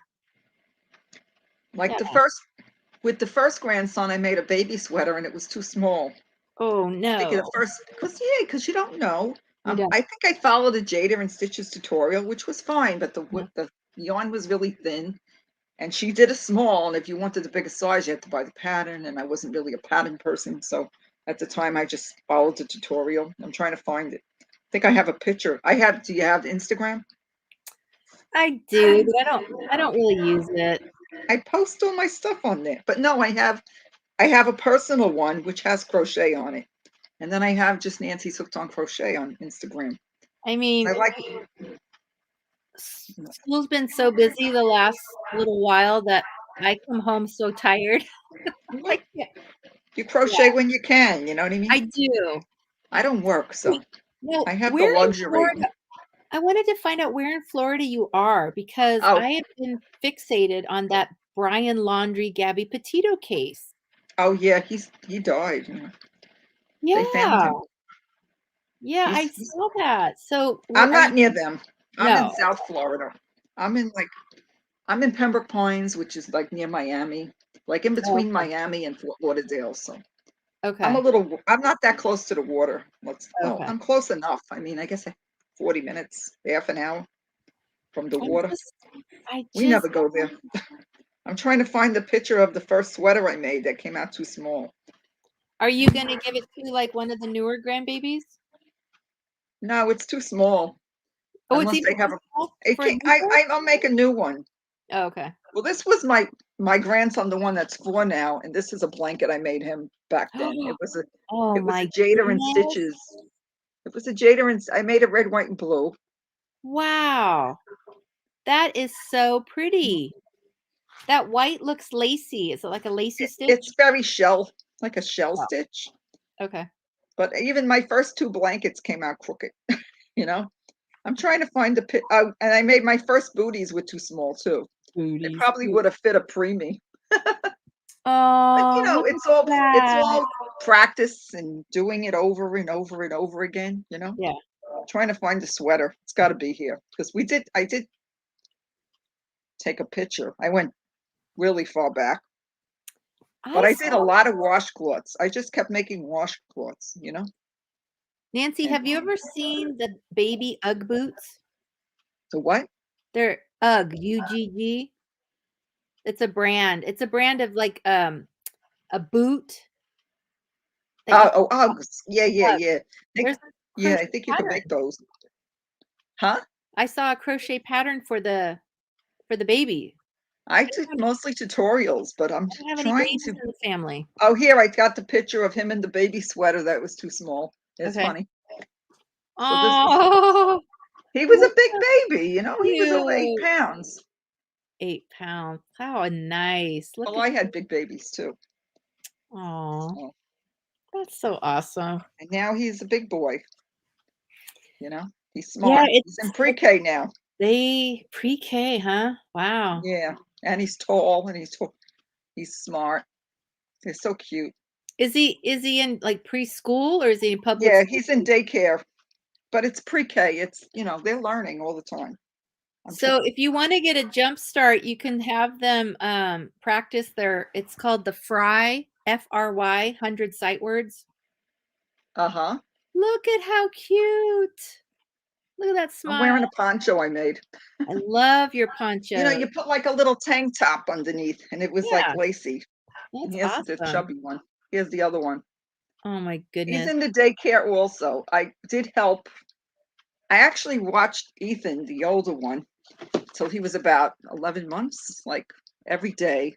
A: like
C: Yeah.
A: with the first grandson, I made a baby sweater and it was too small.
C: Oh,
A: Thinking
C: no.
A: at first, because you don't know.
C: You don't.
A: I think I followed a Jada and Stitches tutorial, which was fine, but
C: Mhm.
A: the yarn was really thin. And she did a small, and if you wanted the biggest size, you had to buy the pattern. And I wasn't really a pattern person, so at the time I just followed the tutorial. I'm trying to find it. I think I have a picture. Do you have Instagram?
C: I do, but I don't really use it.
A: I post all my stuff on there. But no, I have a personal one which has crochet on it. And then I have just Nancy's Hooked on Crochet on Instagram.
C: I mean,
A: I like
C: school's been so busy the last little while that I come home so tired. Like, yeah,
A: you crochet when you can, you know what I mean?
C: I do.
A: I don't work, so
C: Wait, no,
A: I have the
C: where in
A: luxury.
C: Florida? I wanted to find out where in Florida you are because
A: Oh,
C: I have been fixated on that Brian Laundrie Gabby Petito case.
A: oh yeah, he died. They found
C: Yeah.
A: him.
C: Yeah, I
A: He's
C: saw that. So,
A: I'm
C: are you
A: not near them. I'm in
C: no.
A: South Florida. I'm in like I'm in Pembroke Pines, which is like near Miami, like in
C: Oh,
A: between
C: okay.
A: Miami and Fort Lauderdale. So
C: Okay.
A: I'm not that close to the water. Well,
C: Okay.
A: I'm close enough. I mean, I guess 40 minutes, half an hour from the
C: I
A: water.
C: just I
A: We
C: just
A: never go there. I'm trying to find the picture of the first sweater I made that came out too small.
C: Are you gonna give it to, like, one of the newer grandbabies?
A: No, it's too small.
C: Oh, it's
A: Unless
C: even
A: they have
C: too small
A: it
C: for a
A: can't,
C: newborn?
A: I'll make a new one.
C: Oh, okay.
A: Well, this was my grandson, the one that's 4 now, and this is a blanket I made him back then.
C: Oh
A: It was a
C: my
A: Jada and
C: goodness.
A: Stitches. It was a Jada and I made it red, white, and blue.
C: Wow. That is so pretty. That white looks lacy. Is it like a lacy
A: It's
C: stitch?
A: very like a shell
C: Oh,
A: stitch.
C: okay.
A: But even my first 2 blankets came out crooked. You know, I'm trying to find and I made my first booties were too small too. They
C: Booties.
A: probably would have fit a preemie. But
C: Oh, look
A: it's
C: at that.
A: all practice and doing it over and over and over again,
C: Yeah.
A: Trying to find the sweater. It's got to be here because I did take a picture. I went really far back, but I did a
C: saw
A: lot of washcloths. I just kept making washcloths.
C: Nancy,
A: And
C: have you ever seen the baby Ugg boots?
A: the what?
C: They're Ugg, UGG. It's a brand. It's a brand of like a boot that you
A: Oh, Uggs. Yeah, yeah,
C: Ugg.
A: yeah.
C: There's a
A: Yeah,
C: crochet
A: I think you can make
C: pattern.
A: those. Huh?
C: I saw a crochet pattern for the baby.
A: I
C: I don't
A: did
C: have,
A: mostly tutorials, but I'm
C: I don't have any
A: trying
C: babies
A: to.
C: in the family.
A: Oh, here I got the picture of him in the baby sweater that was too small. It's
C: Okay.
A: funny. So this is
C: Oh,
A: he was
C: look
A: a big
C: how
A: baby, he was over eight
C: cute.
A: pounds.
C: 8 pounds. How nice. Look
A: Well,
C: at
A: I had big babies too.
C: Oh,
A: So,
C: that's so awesome.
A: and now he's a big boy, he's
C: Yeah,
A: smart. He's in
C: it's
A: pre-K now.
C: they pre-K, huh? Wow.
A: Yeah, and he's tall and he's smart. They're so cute.
C: Is he in like preschool or is he in public
A: Yeah,
C: school?
A: he's in daycare, but it's pre-K. It's, they're learning all the time. I'm trying.
C: So if you want to get a jump start, you can have them practice it's called the FRY 100 sight words.
A: Uh-huh.
C: Look at how cute. Look at that
A: I'm
C: smile.
A: wearing a poncho I made.
C: I love your poncho.
A: You put like a little tank top underneath, and it was like
C: Yeah,
A: lacy. And
C: that's
A: here's the
C: awesome.
A: chubby one. Here's the other one.
C: Oh my
A: He's
C: goodness.
A: in the daycare also. I did help. I actually watched Ethan, the older one, till he was about 11 months, like every day,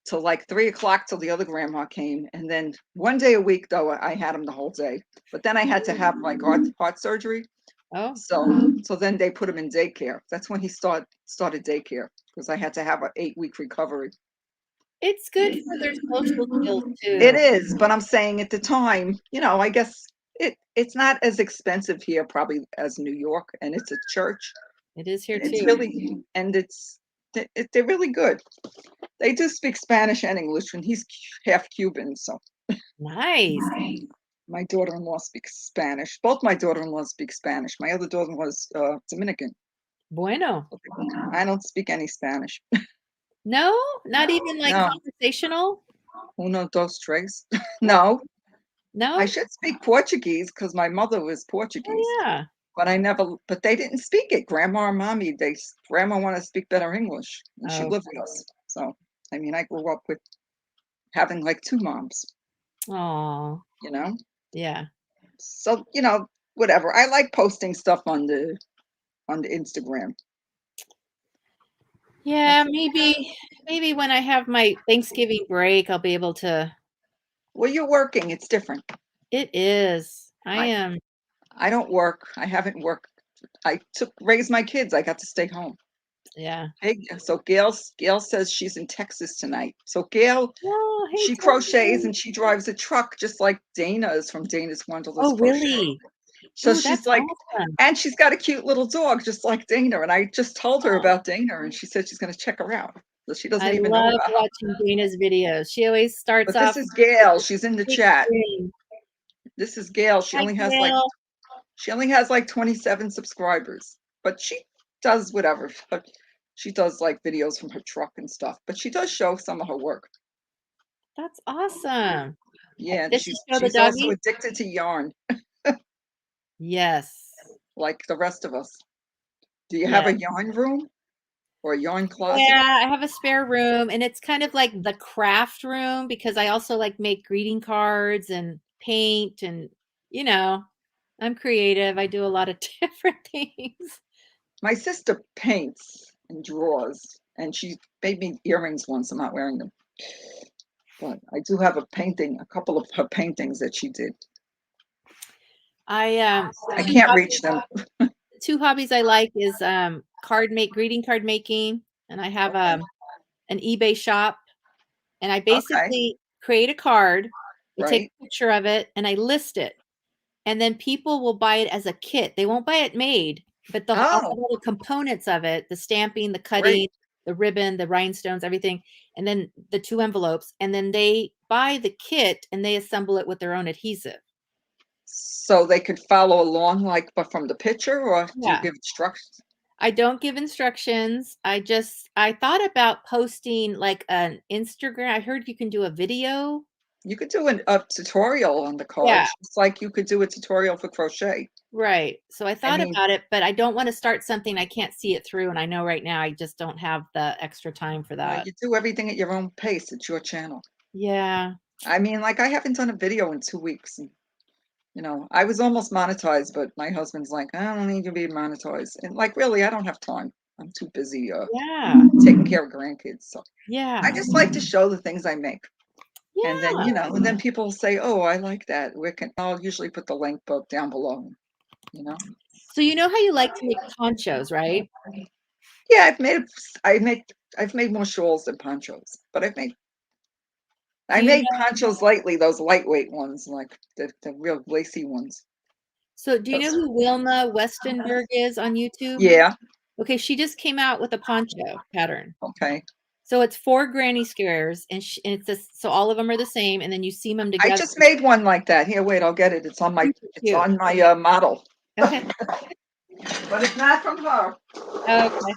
A: till like 3 o'clock till the other grandma came. And then one day a week, though, I had him the whole day. But then I had to have like heart surgery.
C: Oh,
A: So then they put him in daycare. That's when he started daycare because I had to have an 8-week recovery.
C: it's good for their social skills
A: It
C: too.
A: is, but I'm saying at the time, I guess it's not as expensive here probably as New York, and it's a church.
C: It is here
A: And it's
C: too.
A: really, and they're really good. They do speak Spanish and English, and he's half Cuban, so
C: Nice.
A: my daughter-in-law speaks Spanish. Both my daughter-in-laws speak Spanish. My other daughter-in-law is Dominican.
C: Bueno.
A: I don't speak any Spanish.
C: No, not even like
A: No,
C: conversational.
A: uno, dos, tres. No,
C: No.
A: I should speak Portuguese because my mother was Portuguese.
C: Oh yeah.
A: But they didn't speak it. Grandma and mommy, grandma wanted to speak better English, and she
C: Oh.
A: lived with us. So, I mean, I grew up with having like two moms,
C: Oh. Yeah.
A: So, whatever. I like posting stuff on the Instagram.
C: Yeah, maybe when I have my Thanksgiving break, I'll be able to.
A: Well, you're working. It's different.
C: It is. I
A: I
C: am.
A: I don't work. I haven't worked. I raised my kids. I got to stay home.
C: Yeah.
A: Hey, so Gail says she's in Texas tonight. So Gail,
C: Oh, hey,
A: she crochets
C: Tony.
A: and she drives a truck just like Dana is from Dana's Wonderless
C: Oh,
A: Crochet.
C: really?
A: So
C: Ooh,
A: she's
C: that's
A: like,
C: awesome.
A: and she's got a cute little dog just like Dana. And I just told her about Dana, and she said she's going to check her out. So she doesn't
C: I
A: even know
C: love
A: about her.
C: watching Dana's videos. She always starts
A: But this
C: off
A: is
C: with
A: Gail.
C: a
A: She's in the
C: big
A: chat.
C: screen.
A: This is Gail.
C: Hi, Gail.
A: She only has like 27 subscribers, but she does whatever. She does like videos from her truck and stuff, but she does show some of her work.
C: That's awesome.
A: Yeah,
C: Does she show the
A: she's also
C: doggy?
A: addicted to yarn,
C: Yes.
A: like the rest of us. Do you have
C: Yeah.
A: a yarn room or a yarn closet?
C: Yeah, I have a spare room and it's kind of like the craft room because I also like make greeting cards and paint and I'm creative. I do a lot of different things.
A: My sister paints and draws, and she made me earrings once. I'm not wearing them, but I do have a couple of her paintings that she did.
C: I
A: can't reach them.
C: two hobbies I like is greeting card making, and I have an eBay shop, and I basically create a card, I take
A: Right.
C: a picture of it, and I list it, and then people will buy it as a kit. They won't buy it made, but all the little components of it, the stamping, the cutting, the ribbon, the rhinestones, everything, and then the 2 envelopes, and then they buy the kit and they assemble it with their own adhesive.
A: So they could follow along, like, but from the picture, or do you
C: Yeah.
A: give instructions?
C: I don't give instructions. I thought about posting like an Instagram. I heard you can do a video.
A: You could do a tutorial on the
C: Yeah.
A: cards. It's like you could do a tutorial for crochet.
C: Right. So I thought
A: mean-
C: about it, but I don't want to start something I can't see it through. And I know right now I just don't have the extra time for that.
A: You do everything at your own pace. It's your channel.
C: Yeah.
A: I mean, like, I haven't done a video in 2 weeks. And, you know, I was almost monetized, but my husband's like, I don't need to be monetized. And, like, really, I don't have time. I'm too busy
C: Yeah.
A: taking care of grandkids. So
C: Yeah.
A: I just like to show the things I make.
C: Yeah.
A: And then, you know, and then people say, oh, I like that. I'll usually put the link book down below, you know.
C: So you know how you like to make ponchos, right?
A: Yeah, I've made more shawls than ponchos, but I
C: you
A: made
C: know-
A: ponchos lately, those lightweight ones, like the real lacy ones.
C: So do you know who Wilma Westenberg is on YouTube?
A: Yeah,
C: Okay, she just came out with a poncho pattern.
A: okay.
C: So it's 4 granny squares, and it's just, so all of them are the same, and then you seam them together.
A: I just made one like that. Here, wait, I'll get it. It's on my model.
C: Okay.
A: But it's not from her.
C: Okay.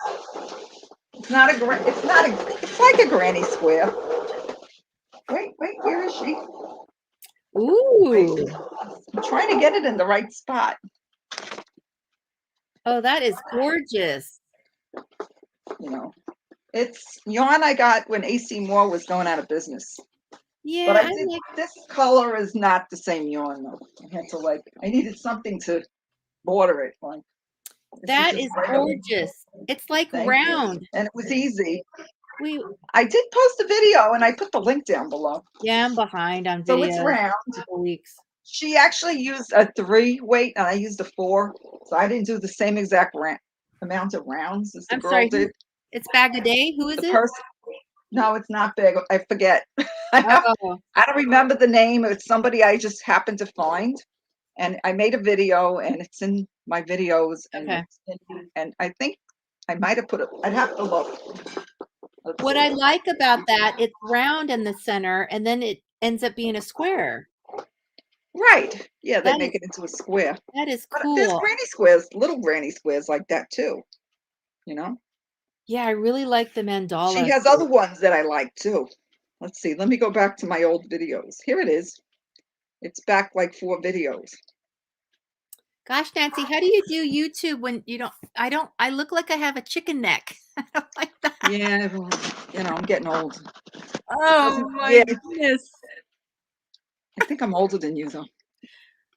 A: It's like a granny square. Wait, where is she?
C: Ooh.
A: I'm trying to get it in the right spot.
C: Oh, that is gorgeous.
A: You know, it's yarn I got when AC Moore was going out of business.
C: Yeah,
A: But this color is not the same yarn though. I needed something to border it. Like,
C: that is gorgeous. It's like round.
A: And it was easy.
C: I
A: did post a video and I put the link down below.
C: Yeah, I'm behind on
A: So
C: video.
A: it's round.
C: Couple weeks.
A: She actually used a 3 weight and I used a 4. So I didn't do the same exact amount of rounds as the girl did.
C: It's Bag a Day. Who is it?
A: No, it's not big. I forget. I don't remember the name. It's somebody I just happened to find. And I made a video and it's in my videos. And, and I think I might have put it, I'd have to look.
C: What I like about that, it's round in the center and then it ends up being a square.
A: Right. Yeah, they make it into a square.
C: That is cool.
A: But there's granny squares, little granny squares like that too. You know?
C: Yeah, I really like the mandala.
A: She has other ones that I like too. Let's see. Let me go back to my old videos. Here it is. It's back like 4 videos.
C: Gosh, Nancy, how do you do YouTube when you don't? I look like I have a chicken neck. I don't like that.
A: Yeah, you know, I'm getting old.
C: Oh my goodness.
A: I think I'm older than you though.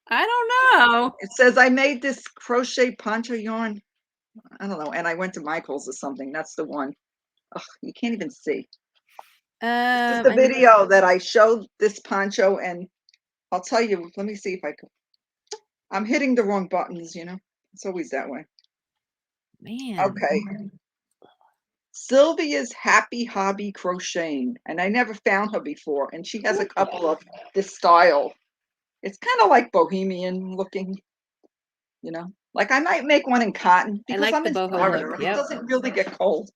C: I don't know.
A: It says I made this crochet poncho yarn. I don't know. And I went to Michael's or something. That's the one. Ugh, you can't even see. This is the video that I showed this poncho, and I'll tell you, let me see if I can. I'm hitting the wrong buttons, you know. It's always that way.
C: Man.
A: Okay. Sylvia's Happy Hobby Crocheting. And I never found her before. And she has a couple of this style. It's kind of like bohemian looking, you know. Like I might make one in cotton because I'm in Florida. It doesn't really get cold.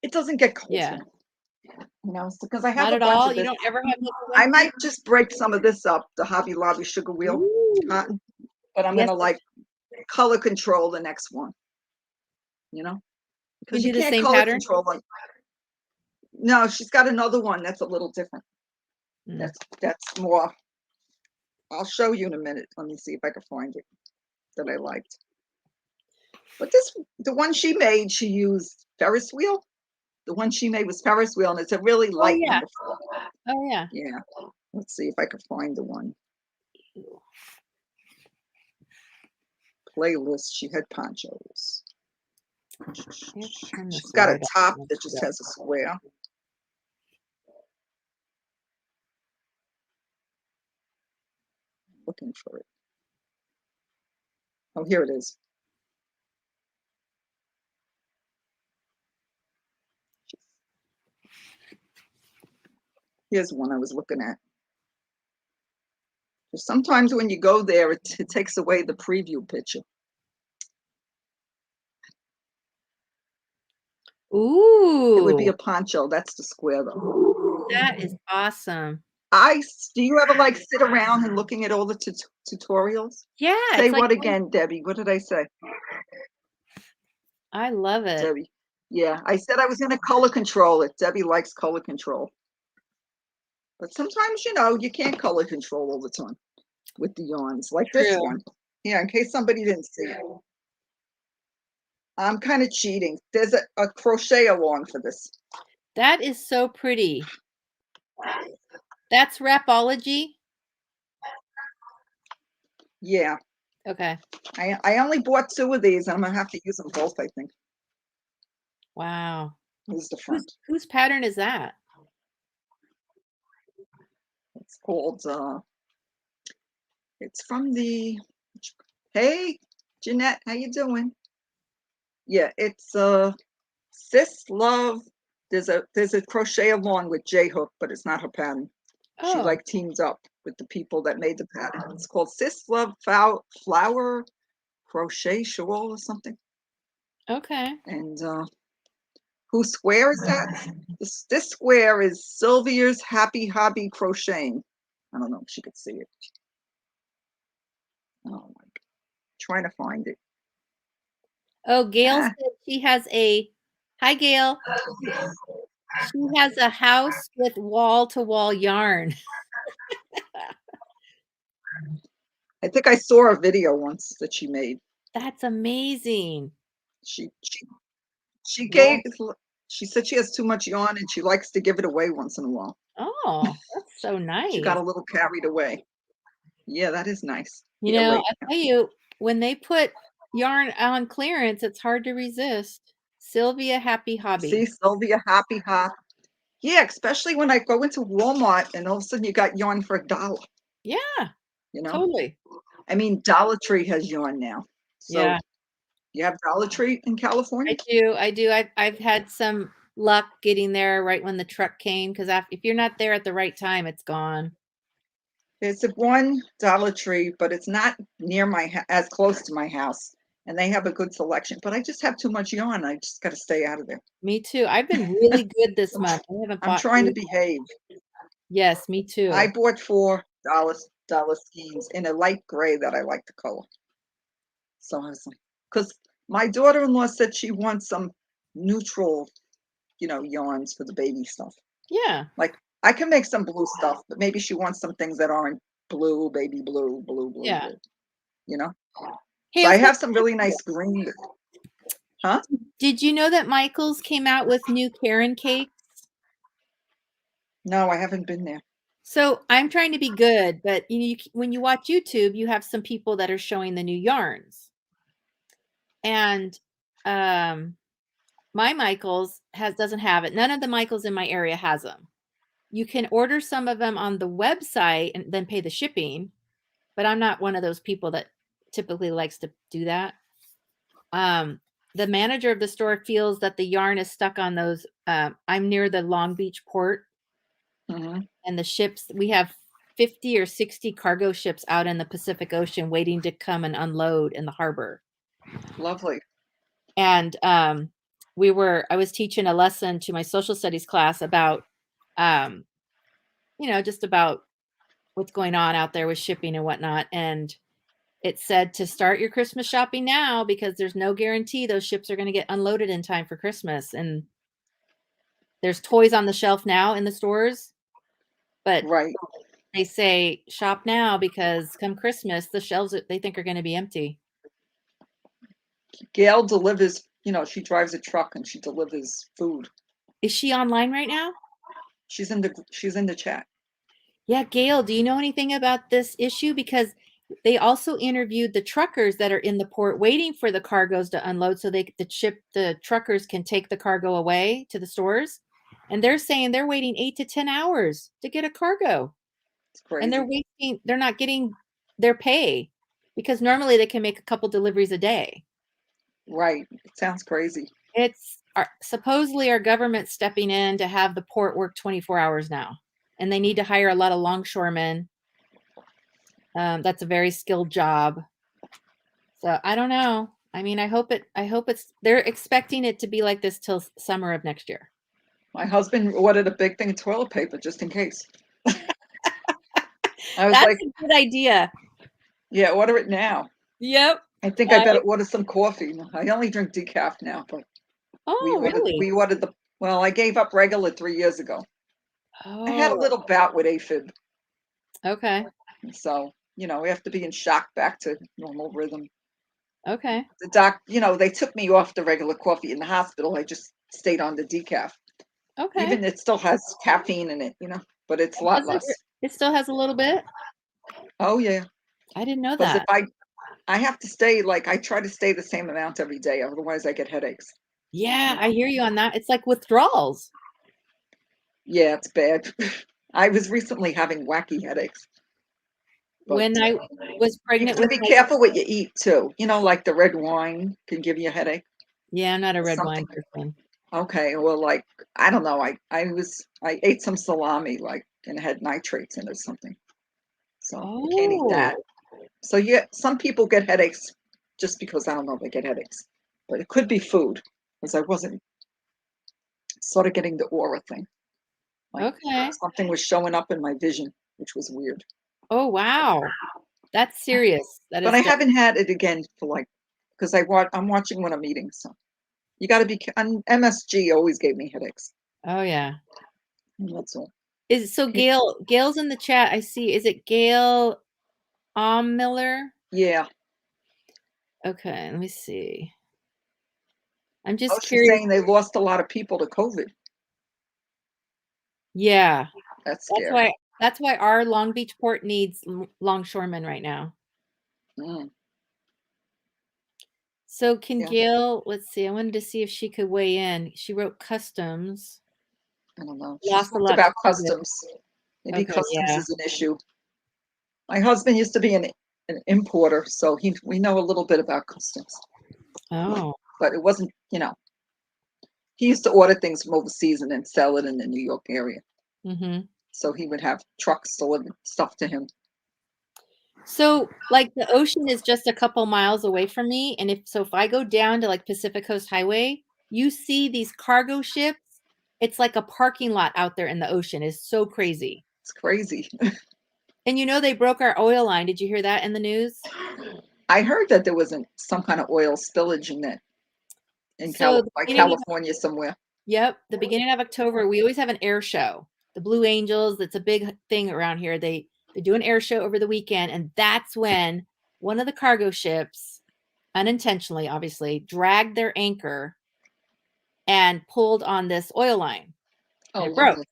A: It doesn't get cold.
C: Yeah.
A: You know, because I have
C: not at all. You don't ever have.
A: I might just break some of this up, the Hobby Lobby sugar wheel cotton, but I'm gonna like color control the next one. You know, because you can't color control like. No, she's got another one that's a little different. That's more. I'll show you in a minute. Let me see if I can find it that I liked. But the one she made, she used Ferris wheel. The one she made was Ferris wheel, and it's a really light one.
C: Oh yeah.
A: Yeah. Let's see if I can find the one. Playlist. She had ponchos. She's got a top that just has a square. Looking for it. Oh, here it is. Here's one I was looking at. Sometimes when you go there, it takes away the preview picture.
C: Ooh.
A: It would be a poncho. That's the square though.
C: That is awesome.
A: Do you ever like sit around and looking at all the tutorials?
C: Yeah.
A: Say
C: It's like,
A: what again, Debbie? What did I say?
C: I love it.
A: Debbie. Yeah, I said I was going to color control it. Debbie likes color control. But sometimes, you can't color control all the time with the yarns, like this
C: True.
A: one. Yeah, in case somebody didn't see it. I'm kind of cheating. There's a crochet along for this.
C: That is so pretty. That's Rapology?
A: Yeah.
C: Okay.
A: I only bought 2 of these. I'm going to have to use them both, I think.
C: Wow.
A: Here's the front.
C: Whose pattern is that?
A: It's called, it's from the, hey, Jeanette, how you doing? Yeah, it's Sis Love. There's a crochet along with J Hook, but it's not her pattern. She
C: Oh.
A: like teams up with the people that made the pattern. It's called Sis Love Flower Crochet Shawl or something.
C: Okay.
A: And whose square is that? This square is Sylvia's Happy Hobby Crocheting. I don't know if she could see it. Oh my God. Trying to find it.
C: Oh, Gail said she has hi Gail. She has a house with wall-to-wall yarn.
A: I think I saw a video once that she made.
C: That's amazing.
A: She gave, she said she has too much yarn and she likes to give it away once in a while.
C: Oh, that's so nice.
A: She got a little carried away. Yeah, that is nice.
C: You know, I tell you, when they put yarn on clearance, it's hard to resist. Sylvia Happy Hobby.
A: See, Sylvia Happy Hop. Yeah, especially when I go into Walmart and all of a sudden you got yarn for $1.
C: Yeah, totally.
A: I mean, Dollar Tree has yarn now. So
C: yeah.
A: You have Dollar Tree in California?
C: I do. I've had some luck getting there right when the truck came, because if you're not there at the right time, it's gone.
A: There's one Dollar Tree, but it's not near as close to my house, and they have a good selection. But I just have too much yarn. I just got to stay out of there.
C: Me too. I've been really good this month.
A: I'm trying to behave.
C: Yes, me too.
A: I bought $4 skeins in a light gray that I like the color. So I was like, because my daughter-in-law said she wants some neutral, yarns for the baby stuff.
C: Yeah.
A: Like I can make some blue stuff, but maybe she wants some things that aren't blue, baby blue,
C: yeah.
A: blue,
C: Hey,
A: so I have some really nice green. Huh?
C: Did you know that Michael's came out with new Karen cakes?
A: No, I haven't been there.
C: So I'm trying to be good, but when you watch YouTube, you have some people that are showing the new yarns. And my Michael's doesn't have it. None of the Michael's in my area has them. You can order some of them on the website and then pay the shipping, but I'm not one of those people that typically likes to do that. The manager of the store feels that the yarn is stuck on those. I'm near the Long Beach port, and the ships, we have 50 or 60 cargo ships out in the Pacific Ocean waiting to come and unload in the harbor.
A: Lovely.
C: And I was teaching a lesson to my social studies class about, just about what's going on out there with shipping and whatnot. And it said to start your Christmas shopping now, because there's no guarantee those ships are going to get unloaded in time for Christmas. And there's toys on the shelf now in the stores, but they say shop now because come Christmas, the shelves they think are going to be empty.
A: Gail delivers, she drives a truck and she delivers food.
C: Is she online right now?
A: She's in the chat. Yeah,
C: Gail, do you know anything about this issue? Because they also interviewed the truckers that are in the port waiting for the cargoes to unload so the truckers can take the cargo away to the stores. And they're saying they're waiting 8 to 10 hours to get a cargo.
A: It's crazy.
C: And they're not getting their pay, because normally they can make a couple deliveries a day.
A: Right. It sounds crazy.
C: It's supposedly our government stepping in to have the port work 24 hours now. And they need to hire a lot of longshoremen. That's a very skilled job. So I don't know. I mean, I hope they're expecting it to be like this till summer of next year.
A: My husband ordered a big thing of toilet paper just in case. I was
C: That's
A: like,
C: a good idea.
A: yeah, order it now.
C: Yep.
A: I think I better order some coffee. I only drink decaf now, but
C: Really?
A: we ordered well, I gave up regular 3 years ago. I had a
C: Oh,
A: little bout with AFib.
C: okay.
A: So, we have to be in shock back to normal rhythm.
C: Okay.
A: The they took me off the regular coffee in the hospital. I just stayed on the decaf.
C: Okay.
A: Even it still has caffeine in it, but it's a lot less.
C: It still has a little bit?
A: Oh, yeah.
C: I didn't know
A: Because
C: that.
A: if I have to stay, I try to stay the same amount every day. Otherwise, I get headaches.
C: Yeah, I hear you on that. It's like withdrawals.
A: Yeah, it's bad. I was recently having wacky headaches.
C: When I was
A: You
C: pregnant
A: have to
C: with
A: be careful what you eat, too. Like the red wine can give you a headache.
C: Yeah, I'm not a red wine person.
A: Okay, well, I don't know. I ate some salami, and it had nitrates in it or something. So I can't eat that. So yeah, some people get headaches just because, I don't know, they get headaches. But it could be food, because I wasn't sort of getting the aura thing.
C: Okay.
A: Something was showing up in my vision, which was weird.
C: Oh, wow. That's serious. That
A: But
C: is
A: I haven't had it again for because I'm watching when I'm eating. So you got to be, MSG always gave me headaches.
C: Oh, yeah.
A: That's all.
C: Gail's in the chat. I see. Is it Gail Miller?
A: Yeah.
C: Okay, let me see. I'm just
A: She's
C: curious.
A: saying they lost a lot of people to COVID.
C: Yeah.
A: That's scary.
C: That's why our Long Beach port needs longshoremen right now.
A: Mm.
C: So Gail, let's see. I wanted to see if she could weigh in. She wrote customs.
A: I don't know.
C: Lost
A: She
C: a
A: talked
C: lot
A: about
C: to
A: customs. Maybe
C: Okay,
A: customs
C: yeah.
A: is an issue. My husband used to be an importer, so we know a little bit about customs.
C: Oh.
A: But it wasn't, he used to order things from overseas and then sell it in the New York area.
C: Mm-hmm.
A: So he would have trucks deliver stuff to him.
C: So the ocean is just a couple miles away from me. And if I go down to Pacific Coast Highway, you see these cargo ships. It's like a parking lot out there in the ocean. It's so crazy.
A: It's crazy.
C: And they broke our oil line. Did you hear that in the news?
A: I heard that there was some kind of oil spillage in California somewhere.
C: Yep. The beginning of October, we always have an air show. The Blue Angels, that's a big thing around here. They do an air show over the weekend. And that's when one of the cargo ships, unintentionally, obviously, dragged their anchor and pulled on this oil line. And it broke.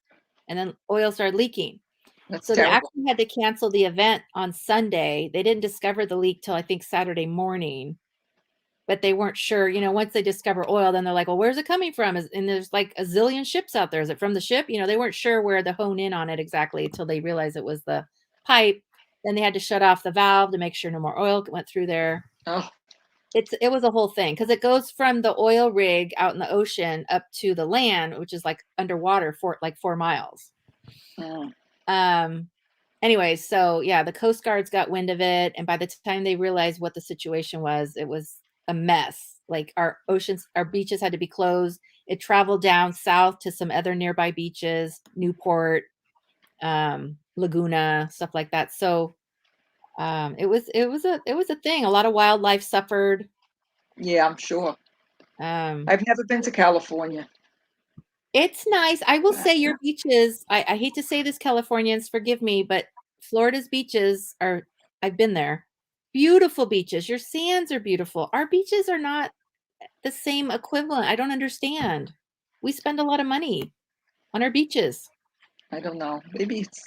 C: And then oil started leaking.
A: That's
C: They actually had to cancel the event on Sunday. They didn't discover the leak till I think Saturday morning. But they weren't sure, once they discover oil, then they're like, well, where's it coming from? And there's a zillion ships out there. Is it from the ship? They weren't sure where to hone in on it exactly until they realized it was the pipe. Then they had to shut off the valve to make sure no more oil went through there.
A: Oh.
C: It was a whole thing because it goes from the oil rig out in the ocean up to the land, which is underwater for 4 miles.
A: Mm.
C: Anyway, so yeah, the Coast Guards got wind of it. And by the time they realized what the situation was, it was a mess. Our beaches had to be closed. It traveled down south to some other nearby beaches, Newport, Laguna, stuff like that. So it was a thing. A lot of wildlife suffered.
A: Yeah, I'm sure. I've never been to California.
C: It's nice. I will say your beaches, I hate to say this, Californians, forgive me, but Florida's beaches I've been there. Beautiful beaches. Your sands are beautiful. Our beaches are not the same equivalent. I don't understand. We spend a lot of money on our beaches.
A: I don't know. Maybe it's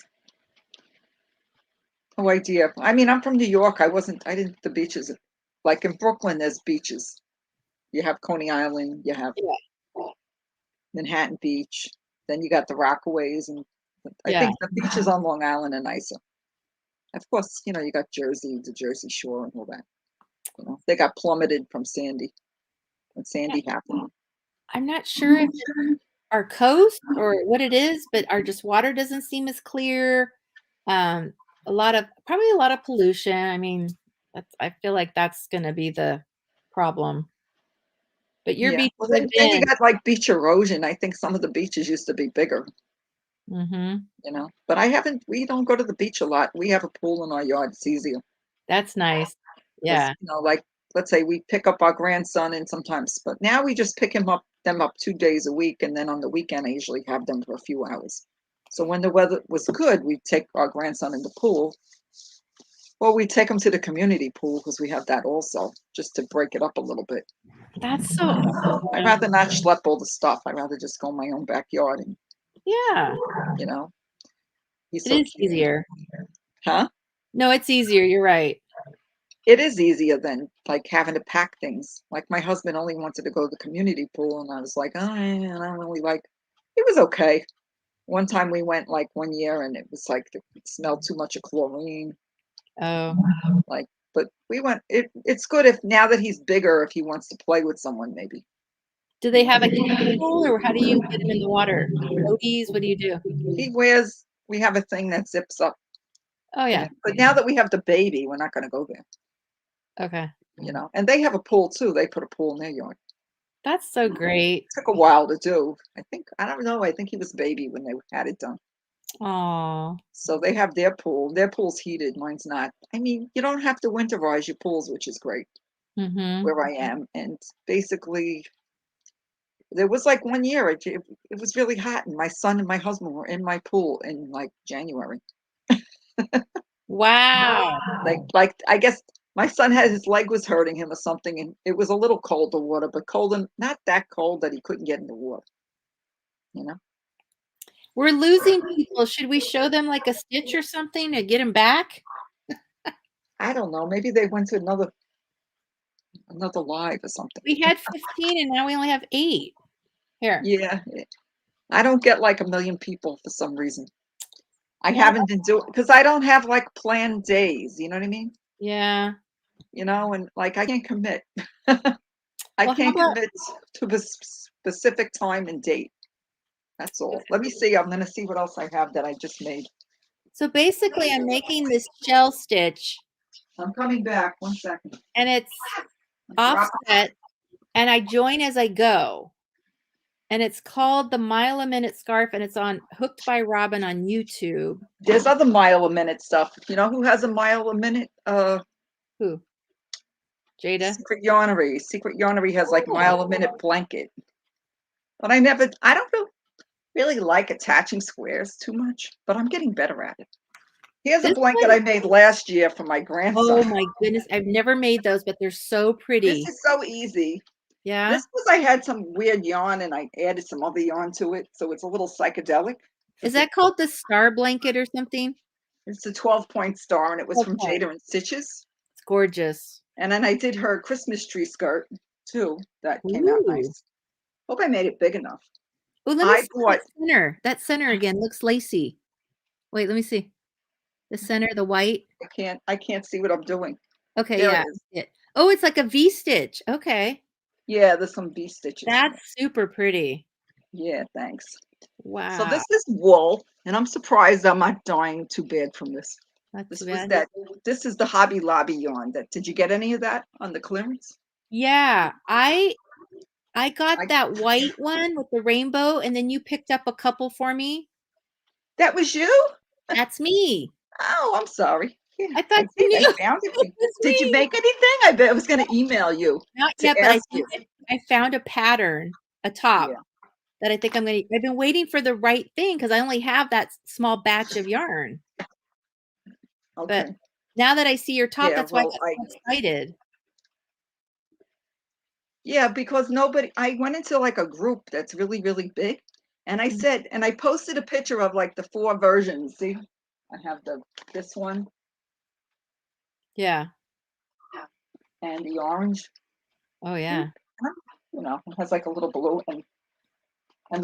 A: no idea. I mean, I'm from New York. The beaches, in Brooklyn, there's beaches. You have Coney Island, you have Manhattan Beach, then you got the Rockaways, and I think the beaches on Long Island are nicer. Of course, you got Jersey, the Jersey Shore and all that. They got plummeted from Sandy when Sandy happened.
C: I'm not sure if it's our coast or what it is, but our water doesn't seem as clear. Probably a lot of pollution. I mean, I feel like that's going to be the problem. But your
A: Yeah.
C: beaches
A: Well,
C: have
A: then you
C: been.
A: got like beach erosion. I think some of the beaches used to be bigger,
C: Mm-hmm.
A: But we don't go to the beach a lot. We have a pool in our yard. It's easier.
C: That's nice.
A: Because,
C: Yeah.
A: like, let's say we pick up our grandson and sometimes, but now we just pick them up 2 days a week. And then on the weekend, I usually have them for a few hours. So when the weather was good, we take our grandson in the pool. Or we take him to the community pool because we have that also, just to break it up a little bit.
C: That's so
A: I'd rather not schlep all the stuff. I'd rather just go in my own backyard and,
C: yeah.
A: you know, he's
C: It
A: so
C: is
A: cute.
C: easier.
A: Huh?
C: No, it's easier. You're right.
A: It is easier than like having to pack things. Like my husband only wanted to go to the community pool, and I was like, oh, I don't really like. It was okay. One time we went like one year, and it was like it smelled too much of chlorine.
C: Oh,
A: Like, but we went. It's good if now that he's bigger, if he wants to play with someone, maybe.
C: do they have a kiddie pool, or how do you get him in the water? Floaties? What do you do?
A: We have a thing that zips up.
C: Oh yeah.
A: But now that we have the baby, we're not going to go there.
C: Okay.
A: And they have a pool too. They put a pool in their yard.
C: That's so great.
A: It took a while to do. I don't know. I think he was a baby when they had it done.
C: Oh.
A: So they have their pool. Their pool's heated. Mine's not. I mean, you don't have to winterize your pools, which is great
C: Mm-hmm.
A: where I am. And basically, there was like one year it was really hot, and my son and my husband were in my pool in like January.
C: Wow.
A: Like I guess my son had his leg was hurting him or something, and it was a little cold, the water, but cold and not that cold that he couldn't get in the water.
C: We're losing people. Should we show them like a stitch or something to get them back?
A: I don't know. Maybe they went to another live or something.
C: We had 15 and now we only have 8. Here.
A: Yeah. I don't get like a million people for some reason. I
C: Well,
A: haven't been doing because I don't have like planned days. You know what I mean?
C: yeah.
A: And like I can't commit.
C: Well,
A: I
C: how
A: can't
C: about
A: commit to a specific time and date. That's all. Let me see. I'm gonna see what else I have that I just made.
C: so basically I'm making this shell stitch
A: I'm coming back. 1 second.
C: and it's offset and I join as I go. And it's called the Mile a Minute Scarf and it's on Hooked by Robin on YouTube.
A: There's other mile a minute stuff. You know who has a mile a minute?
C: Who? Jada?
A: Secret Yarnery. Secret Yarnery has like mile a minute blanket. But I don't really like attaching squares too much, but I'm getting better at it. Here's a
C: This
A: blanket I made last year for my grandson.
C: Oh my goodness. I've never made those, but they're so pretty.
A: This is so easy.
C: Yeah.
A: This was I had some weird yarn and I added some other yarn to it, so it's a little psychedelic.
C: Is that called the star blanket or something?
A: It's a 12-point star, and it was from
C: Okay.
A: Jada and Stitches.
C: It's gorgeous.
A: And then I did her Christmas tree skirt too. That came out nice. Hope I made it big enough.
C: Oh, let me see that center. That center again looks lacy. Wait, let me see. The center, the white.
A: I can't see what I'm doing.
C: Okay,
A: There
C: yeah.
A: it is.
C: Oh, it's like a V stitch. Okay.
A: Yeah, there's some V stitches.
C: That's super pretty.
A: Yeah, thanks.
C: Wow.
A: So this is wool, and I'm surprised I'm not dying too bad from this. This is the Hobby Lobby yarn. Did you get any of that on the clearance?
C: Yeah, I got that white one with the rainbow, and then you picked up a couple for me.
A: That was you?
C: That's me.
A: Oh, I'm sorry. Yeah,
C: I thought you knew.
A: I found it. Did you make anything? I bet I was going to email you.
C: Not yet, but I found a pattern, a top that I think I've been waiting for the right thing because I only have that small batch of yarn.
A: Okay.
C: But now that I see your top, that's why I got so excited.
A: Yeah, because I went into like a group that's really, really big. And I said, and I posted a picture of like the 4 versions. See, I have this one.
C: Yeah.
A: And the orange.
C: Oh, yeah.
A: It has like a little blue and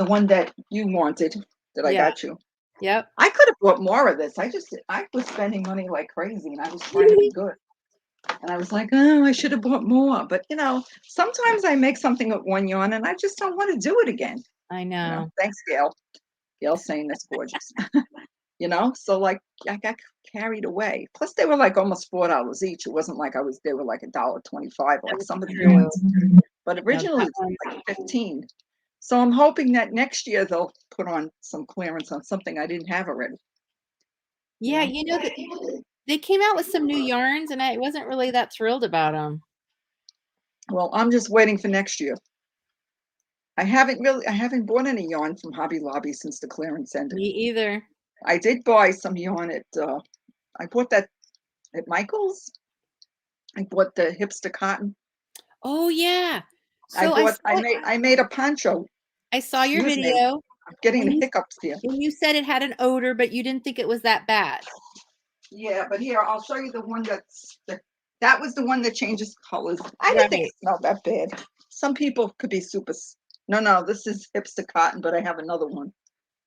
A: the one that you wanted that I got you.
C: Yep.
A: I could have bought more of this. I was spending money like crazy and I was trying to be good. And I was like, oh, I should have bought more. But, sometimes I make something with one yarn and I just don't want to do it again.
C: I know.
A: Thanks, Gail. Gail's saying that's gorgeous. you know? So like I got carried away. Plus they were like almost $4 each. It wasn't like they were like $1.25 like
C: That's
A: some of the
C: true.
A: ones. But
C: No,
A: originally
C: that
A: it was
C: one.
A: like 15. So I'm hoping that next year they'll put on some clearance on something I didn't have already.
C: Yeah,
A: You know?
C: they came out with some new yarns, and I wasn't really that thrilled about them.
A: Well, I'm just waiting for next year. I haven't bought any yarn from Hobby Lobby since the clearance ended.
C: Me either.
A: I did buy some yarn at I bought that at Michael's. I bought the hipster cotton.
C: Oh yeah.
A: I
C: So
A: bought I made a poncho.
C: I saw your
A: Excuse me.
C: video,
A: I'm getting
C: and
A: the
C: you,
A: hiccups here.
C: and you said it had an odor, but you didn't think it was that bad.
A: Yeah, but here I'll show you the one that was the one that changes colors. I didn't think
C: Right.
A: it smelled that bad. Some people could be super. No, this is hipster cotton, but I have another one,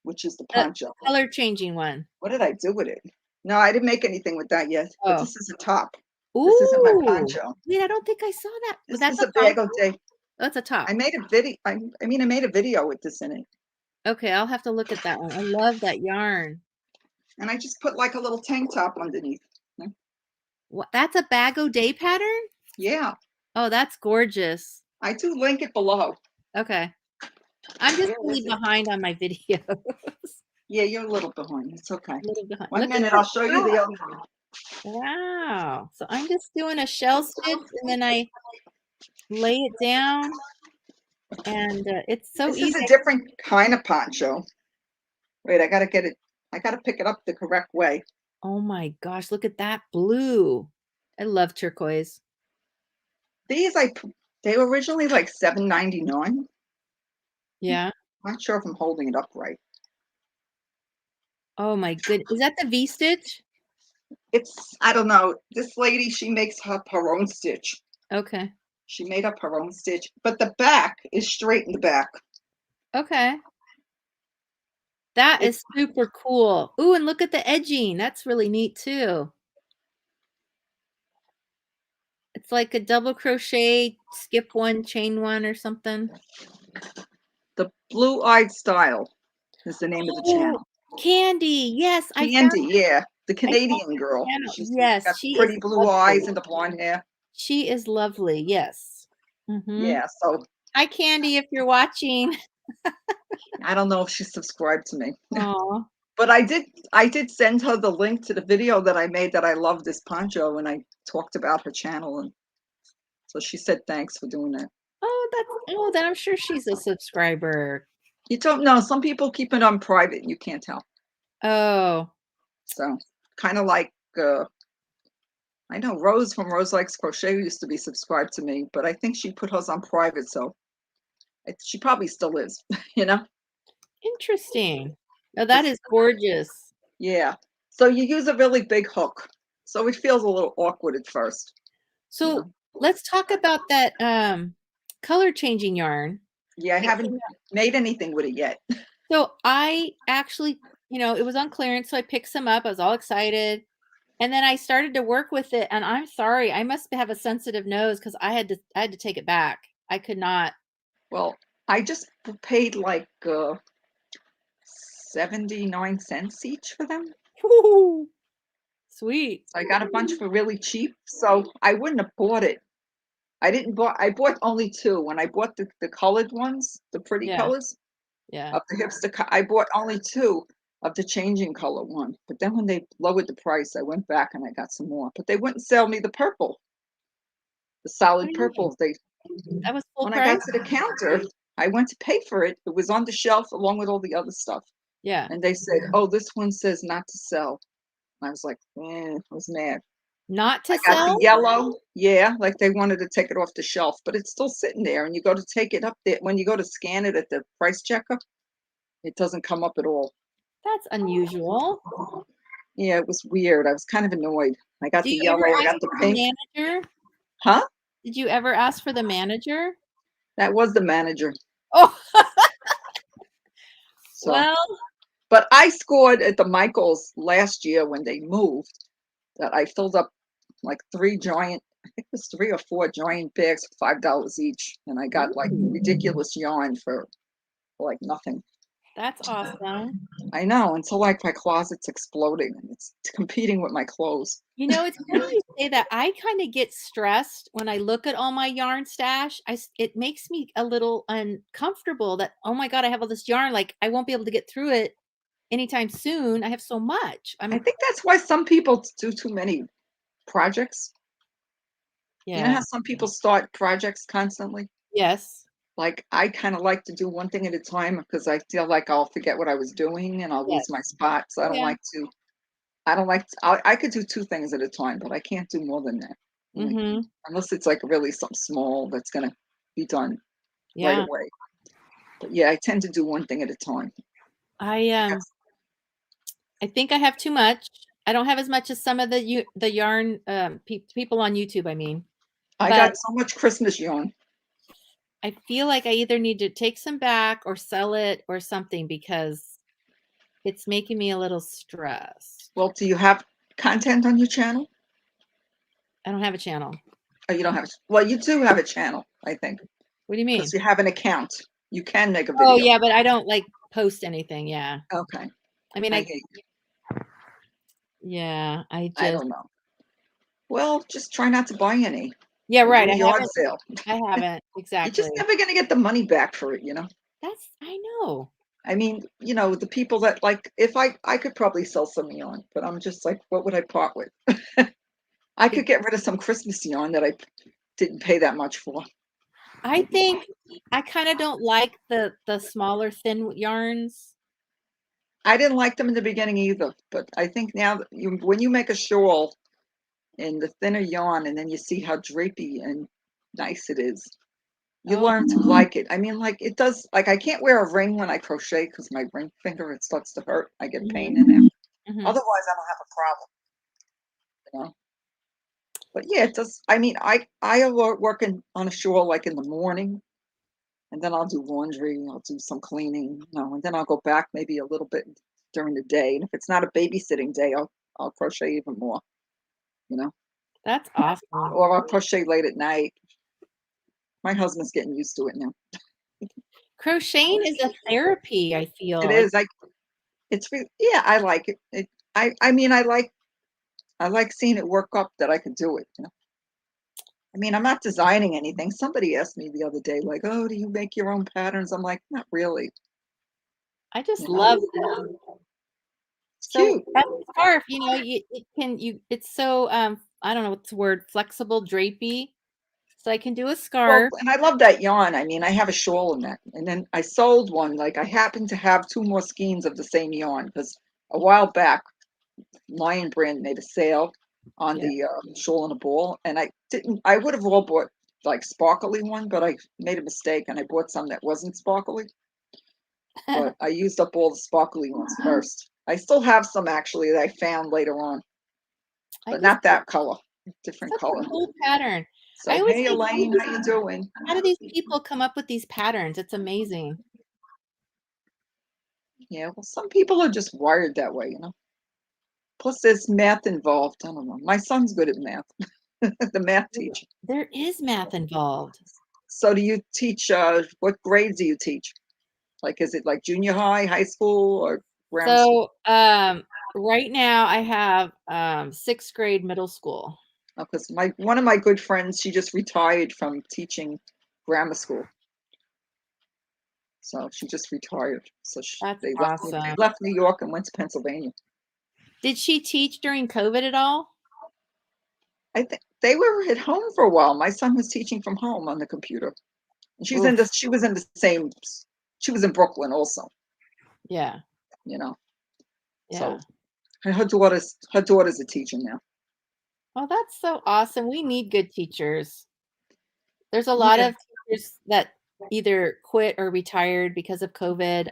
A: which is the
C: The
A: poncho.
C: color changing one.
A: What did I do with it? No, I didn't make anything with that yet. But
C: Oh.
A: this is a top. This isn't my
C: Ooh.
A: poncho.
C: Wait, I don't think I saw that. Was
A: This
C: that
A: is
C: the
A: a bag of
C: poncho?
A: day.
C: That's a top.
A: I made a video. I made a video with this in it,
C: Okay, I'll have to look at that one. I love that yarn.
A: and I just put like a little tank top underneath.
C: What? That's a bag o' day pattern?
A: Yeah,
C: Oh, that's gorgeous.
A: I do link it below.
C: Okay. I'm just
A: Where
C: really
A: is it?
C: behind on my videos.
A: Yeah, you're a little behind. It's okay.
C: A little behind.
A: 1
C: Look at
A: minute,
C: that.
A: I'll show you the other one.
C: Wow. So I'm just doing a shell stitch, and then I lay it down, and it's so
A: This
C: easy.
A: is a different kind of poncho. Wait, I gotta get it. I gotta pick it up the correct way.
C: Oh my gosh, look at that blue. I love turquoise.
A: These they were originally like $7.99.
C: Yeah.
A: Not sure if I'm holding it up right.
C: Oh my goodness. Is that the V-stitch?
A: I don't know. This lady, she makes up her own stitch.
C: Okay.
A: She made up her own stitch, but the back is straight in the back.
C: Okay. That is super cool. Ooh, and look at the edging. That's really neat too. It's like a double crochet, skip one, chain one or something.
A: The Blue-Eyed Style is the name of the channel.
C: Candy. Yes, I found
A: Candy, yeah. The Canadian girl. She's
C: yes,
A: got
C: she
A: pretty
C: is
A: blue eyes and the blonde hair.
C: She is lovely. Yes.
A: Yeah, so
C: Hi, Candy, if you're watching.
A: I don't know if she subscribed to me.
C: Aw.
A: But I did send her the link to the video that I made that I love this poncho, and I talked about her channel, and so she said thanks for doing that.
C: Oh, then I'm sure she's a subscriber.
A: You don't know. Some people keep it on private and you can't tell.
C: Oh.
A: So kind of like I know Rose from Rose Likes Crochet used to be subscribed to me, but I think she put hers on private, so she probably still is, you know?
C: Interesting. Oh, that is gorgeous.
A: Yeah. So you use a really big hook. So it feels a little awkward at first.
C: So let's talk about that color changing yarn.
A: Yeah, I haven't made anything with it yet.
C: So I actually, it was on clearance, so I picked some up. I was all excited. And then I started to work with it, and I'm sorry, I must have a sensitive nose because I had to take it back. I could not.
A: Well, I just paid like 79 cents each for them.
C: Woo! Sweet.
A: So I got a bunch for really cheap, so I wouldn't have bought it. I bought only two. When I bought the colored ones, the pretty colors of the hipster, I bought only two of the changing color one. But then when they lowered the price, I went back and I got some more. But they wouldn't sell me the purple, the solid purple.
C: That was full
A: when
C: price?
A: I got to the counter, I went to pay for it. It was on the shelf along with all the other stuff.
C: Yeah.
A: And they said, "Oh, this one says not to sell." And I was like, I was mad.
C: Not to
A: I got
C: sell?
A: the yellow, yeah, like they wanted to take it off the shelf, but it's still sitting there. And you go to take it up there, when you go to scan it at the price checker, it doesn't come up at all.
C: That's unusual.
A: Yeah, it was weird. I was kind of annoyed. I got the yellow, I got the pink.
C: Manager?
A: Huh?
C: Did you ever ask for the manager?
A: That was the manager.
C: Oh.
A: So,
C: well.
A: But I scored at the Michaels last year when they moved that I filled up like I think it was 3 or 4 giant bags for $5 each. And I got like ridiculous yarn for like nothing.
C: That's awesome.
A: I know, until like my closet's exploding and it's competing with my clothes.
C: You know, it's funny you say that. I kind of get stressed when I look at all my yarn stash. It makes me a little uncomfortable that, oh my God, I have all this yarn. Like I won't be able to get through it anytime soon. I have so much.
A: I think that's why some people do too many projects. You know
C: Yeah.
A: how some people start projects constantly?
C: Yes.
A: Like I kind of like to do one thing at a time because I feel like I'll forget what I was doing and I'll
C: Yes.
A: lose my spot. So
C: Oh, yeah.
A: I don't like, I could do two things at a time, but I can't do more than that. Like,
C: Mm-hmm.
A: unless it's like really something small that's going to be done right
C: Yeah.
A: away. But yeah, I tend to do one thing at a time.
C: I think I have too much. I don't have as much as some of the yarn people on YouTube, I mean.
A: I
C: But
A: got so much Christmas yarn.
C: I feel like I either need to take some back or sell it or something because it's making me a little stressed.
A: Well, do you have content on your channel?
C: I don't have a channel.
A: Oh, you don't have, well, you do have a channel, I think,
C: What do you mean?
A: because you have an account. You can make a
C: Oh,
A: video.
C: yeah, but I don't like post anything. Yeah.
A: Okay.
C: I mean,
A: I hate you.
C: yeah,
A: I
C: just,
A: don't know. Well, just try not to buy any.
C: yeah,
A: Or
C: right.
A: do a yard sale.
C: I haven't.
A: You're
C: Exactly.
A: just never going to get the money back for it, you know?
C: I know.
A: I mean, you know, the people that like, if I could probably sell some yarn, but I'm just like, what would I part with? I could get rid of some Christmas yarn that I didn't pay that much for.
C: I think I kind of don't like the smaller thin yarns.
A: I didn't like them in the beginning either, but I think now that when you make a shawl in the thinner yarn and then you see how drapey and nice it is, you
C: Oh,
A: learn to like it. I mean, like it does, like I can't wear a ring when I crochet because my ring finger, it starts to hurt. I get pain in there.
C: mhm.
A: Otherwise, I don't have a problem, you know? But yeah, it does. I mean, I working on a shawl like in the morning, and then I'll do laundry, I'll do some cleaning, you know, and then I'll go back maybe a little bit during the day. And if it's not a babysitting day, I'll crochet even more, you know,
C: That's awesome.
A: or I'll crochet late at night. My husband's getting used to it now.
C: Crocheting is a therapy, I feel.
A: It
C: Like,
A: is like yeah, I like it. I mean, I like seeing it work up that I can do it, you know. I mean, I'm not designing anything. Somebody asked me the other day, like, "Oh, do you make your own patterns?" I'm like, "Not really."
C: I just
A: You know,
C: love them.
A: it's
C: So
A: cute.
C: that scarf, you know, it's so I don't know what's the word, flexible, drapey. So I can do a
A: Well,
C: scarf.
A: and I love that yarn. I mean, I have a shawl in that, and then I sold one. Like, I happen to have two more skeins of the same yarn because a while back, Lion Brand made a sale on
C: Yeah.
A: the shawl and a ball, and I didn't. I would have all bought like sparkly one, but I made a mistake and I bought some that wasn't sparkly. But I used up all the sparkly ones first. I still have some actually that I found later on,
C: I
A: but
C: just
A: not that color, different
C: such
A: color.
C: a cool pattern. I
A: So,
C: always
A: hey
C: think,
A: Elaine, how you doing?
C: how do these people come up with these patterns? It's amazing.
A: Yeah, well, some people are just wired that way, you know. Plus, there's math involved. I don't know. My son's good at math, the math teacher.
C: There is math involved.
A: So, do you teach? What grades do you teach? Like, is it like junior high, high school, or grammar school?
C: So right now I have 6th grade middle school.
A: Because one of my good friends, she just retired from teaching grammar school. So she just retired. So
C: That's
A: they
C: awesome.
A: left New York and went to Pennsylvania.
C: Did she teach during COVID at all?
A: I think they were at home for a while. My son was teaching from home on the computer. And she
C: Oof.
A: was in the same, she was in Brooklyn also,
C: Yeah.
A: you know.
C: Yeah.
A: So her daughter's a teacher now.
C: Well, that's so awesome. We need good teachers. There's a lot
A: Yeah.
C: of teachers that either quit or retired because of COVID.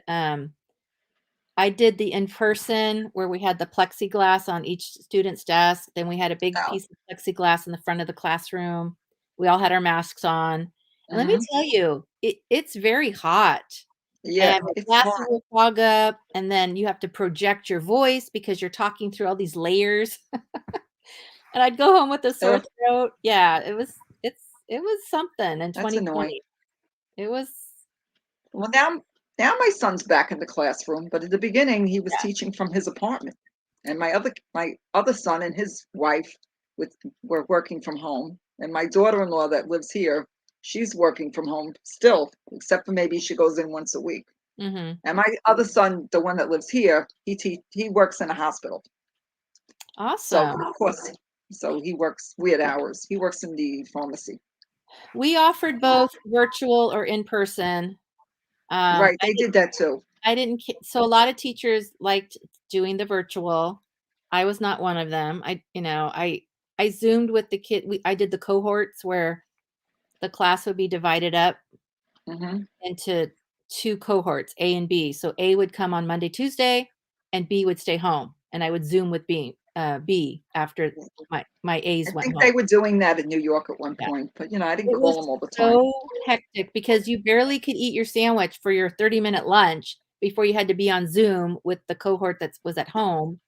C: I did the in-person where we had the plexiglass on each student's desk. Then we had a big
A: Oh.
C: piece of plexiglass in the front of the classroom. We all had our masks on. And let me tell you, it's very hot.
A: Yeah,
C: And the
A: it's
C: glasses
A: hard.
C: will fog up, and then you have to project your voice because you're talking through all these layers. And I'd go home with a sore
A: Ugh,
C: throat. Yeah, it was something in
A: that's annoying.
C: 2020. It was
A: Well, now Now my son's back in the classroom, but at the beginning he was teaching from his apartment. And my other son and his wife were working from home. And my daughter-in-law that lives here, she's working from home still, except for maybe she goes in once a week.
C: Mm-hmm.
A: And my other son, the one that lives here, he works in a hospital. So
C: Awesome.
A: of course, so he works weird hours. He works in the pharmacy.
C: We offered both virtual or in person.
A: Right, they did that too.
C: I didn't. So a lot of teachers liked doing the virtual. I was not one of them. I Zoomed with the kid. I did the cohorts where the class would be divided up
A: Hmm.
C: into 2 cohorts, A and B. So A would come on Monday, Tuesday, and B would stay home. And I would Zoom with B after my A's
A: I
C: went
A: think
C: home.
A: they were doing that in New York at one
C: Yeah.
A: point, but I didn't
C: It
A: call
C: was
A: them all the time.
C: so hectic because you barely could eat your sandwich for your 30-minute lunch before you had to be on Zoom with the cohort that was at home.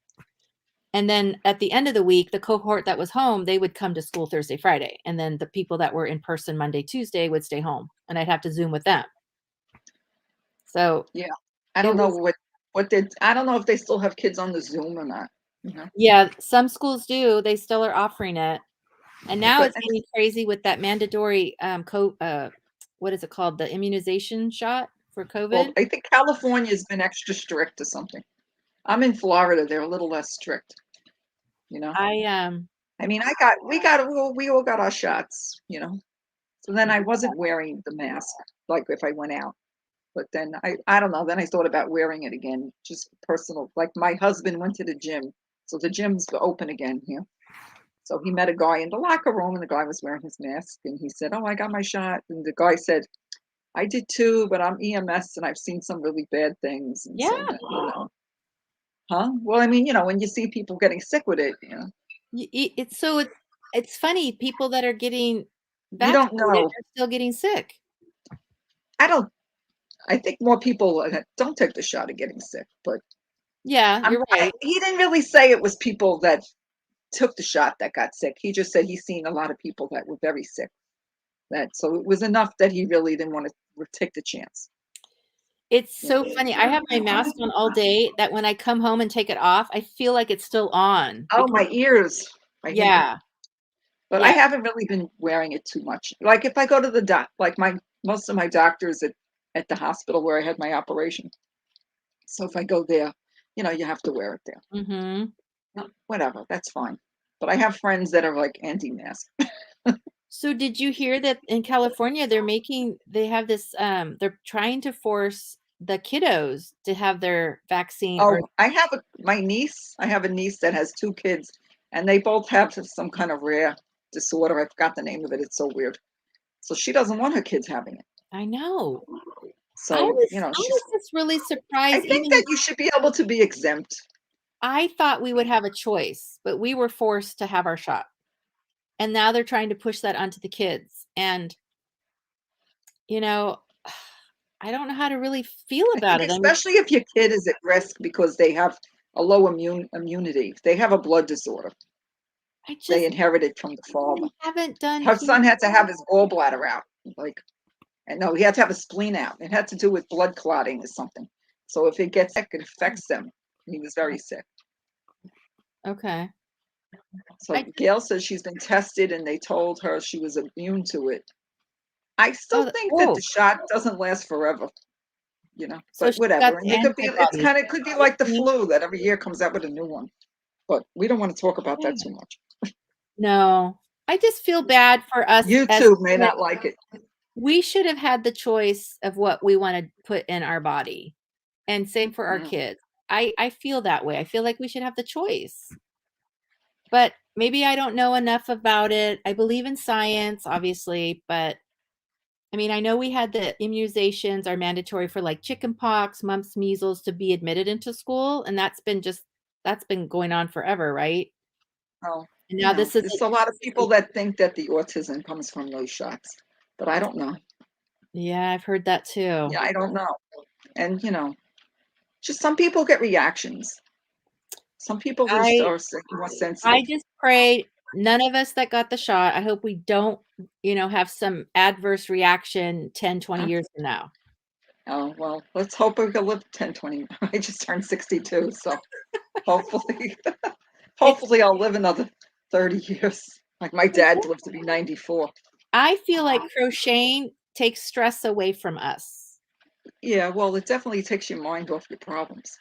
C: And then at the end of the week, the cohort that was home, they would come to school Thursday, Friday. And then the people that were in person Monday, Tuesday would stay home. And I'd have to Zoom with them. So
A: Yeah, I don't know I don't know if they still have kids on the Zoom or not.
C: yeah, some schools do. They still are offering it. And now
A: But
C: it's getting crazy with that mandatory what is it called? The immunization shot for
A: well,
C: COVID.
A: I think California's been extra strict or something. I'm in Florida; they're a little less strict. I mean, we all got our shots. So then I wasn't wearing the mask like if I went out. But then I don't know. Then I thought about wearing it again, just personal. Like my husband went to the gym, so the gym's open again here. So he met a guy in the locker room, and the guy was wearing his mask, and he said, "Oh, I got my shot." And the guy said, "I did too, but I'm EMS, and I've seen some really bad things." And
C: Yeah.
A: so, huh? Well, I mean, when you see people getting sick with it,
C: It's funny. People that are getting
A: you don't
C: vaccinated
A: know.
C: are still getting sick.
A: I don't. I think more people that don't take the shot are getting sick, but
C: Yeah, you're right.
A: he didn't really say it was people that took the shot that got sick. He just said he's seen a lot of people that were very sick. So it was enough that he really didn't want to take the chance.
C: It's so funny. I have my mask on all day that when I come home and take it off, I feel like it's still on.
A: Oh, my ears. I hate it.
C: Yeah.
A: But
C: Yeah.
A: I haven't really been wearing it too much. Like if I go to the like most of my doctors at the hospital where I had my operation. So if I go there, you have to wear it there.
C: Mm-hmm.
A: No, whatever, that's fine. But I have friends that are like anti-mask.
C: So did you hear that in California they have this they're trying to force the kiddos to have their vaccine or
A: Oh, I have a niece that has 2 kids, and they both have some kind of rare disorder. I forgot the name of it. It's so weird. So she doesn't want her kids having it.
C: I know.
A: So,
C: I was just really
A: I
C: surprised.
A: think that you should be able to be exempt.
C: I thought we would have a choice, but we were forced to have our shot. And now they're trying to push that onto the kids. And, I don't know how to really feel about it.
A: Especially if your kid is at risk because they have a low immunity. If they have a blood disorder, they inherit it from the father.
C: Haven't done.
A: Her son had to have his gallbladder out. And no, he had to have a spleen out. It had to do with blood clotting or something. So if it gets sick, it affects them. He was very sick.
C: Okay.
A: So Gail says she's been tested and they told her she was immune to it. I still think that the shot doesn't last forever, but whatever. And it could be like the flu that every year comes out with a new one. But we don't want to talk about that too much.
C: No, I just feel bad for us.
A: You too may not like it.
C: We should have had the choice of what we want to put in our body. And same for our kids. I feel that way. I feel like we should have the choice. But maybe I don't know enough about it. I believe in science, obviously, but I mean, I know we had the immunizations are mandatory for like chickenpox, mumps, measles to be admitted into school. And that's been going on forever, right?
A: Oh,
C: and now this is
A: there's a lot of people that think that the autism comes from those shots, but I don't know.
C: Yeah, I've heard that too.
A: Yeah, I don't know. And, just some people get reactions. Some people are more sensitive.
C: I just pray none of us that got the shot, I hope we don't, have some adverse reaction 10, 20 years from now.
A: Oh, well, let's hope we can live 10, 20. I just turned 62, so hopefully, hopefully I'll live another 30 years. Like my dad lived to be 94.
C: I feel like crocheting takes stress away from us.
A: Yeah, well, it definitely takes your mind off your problems.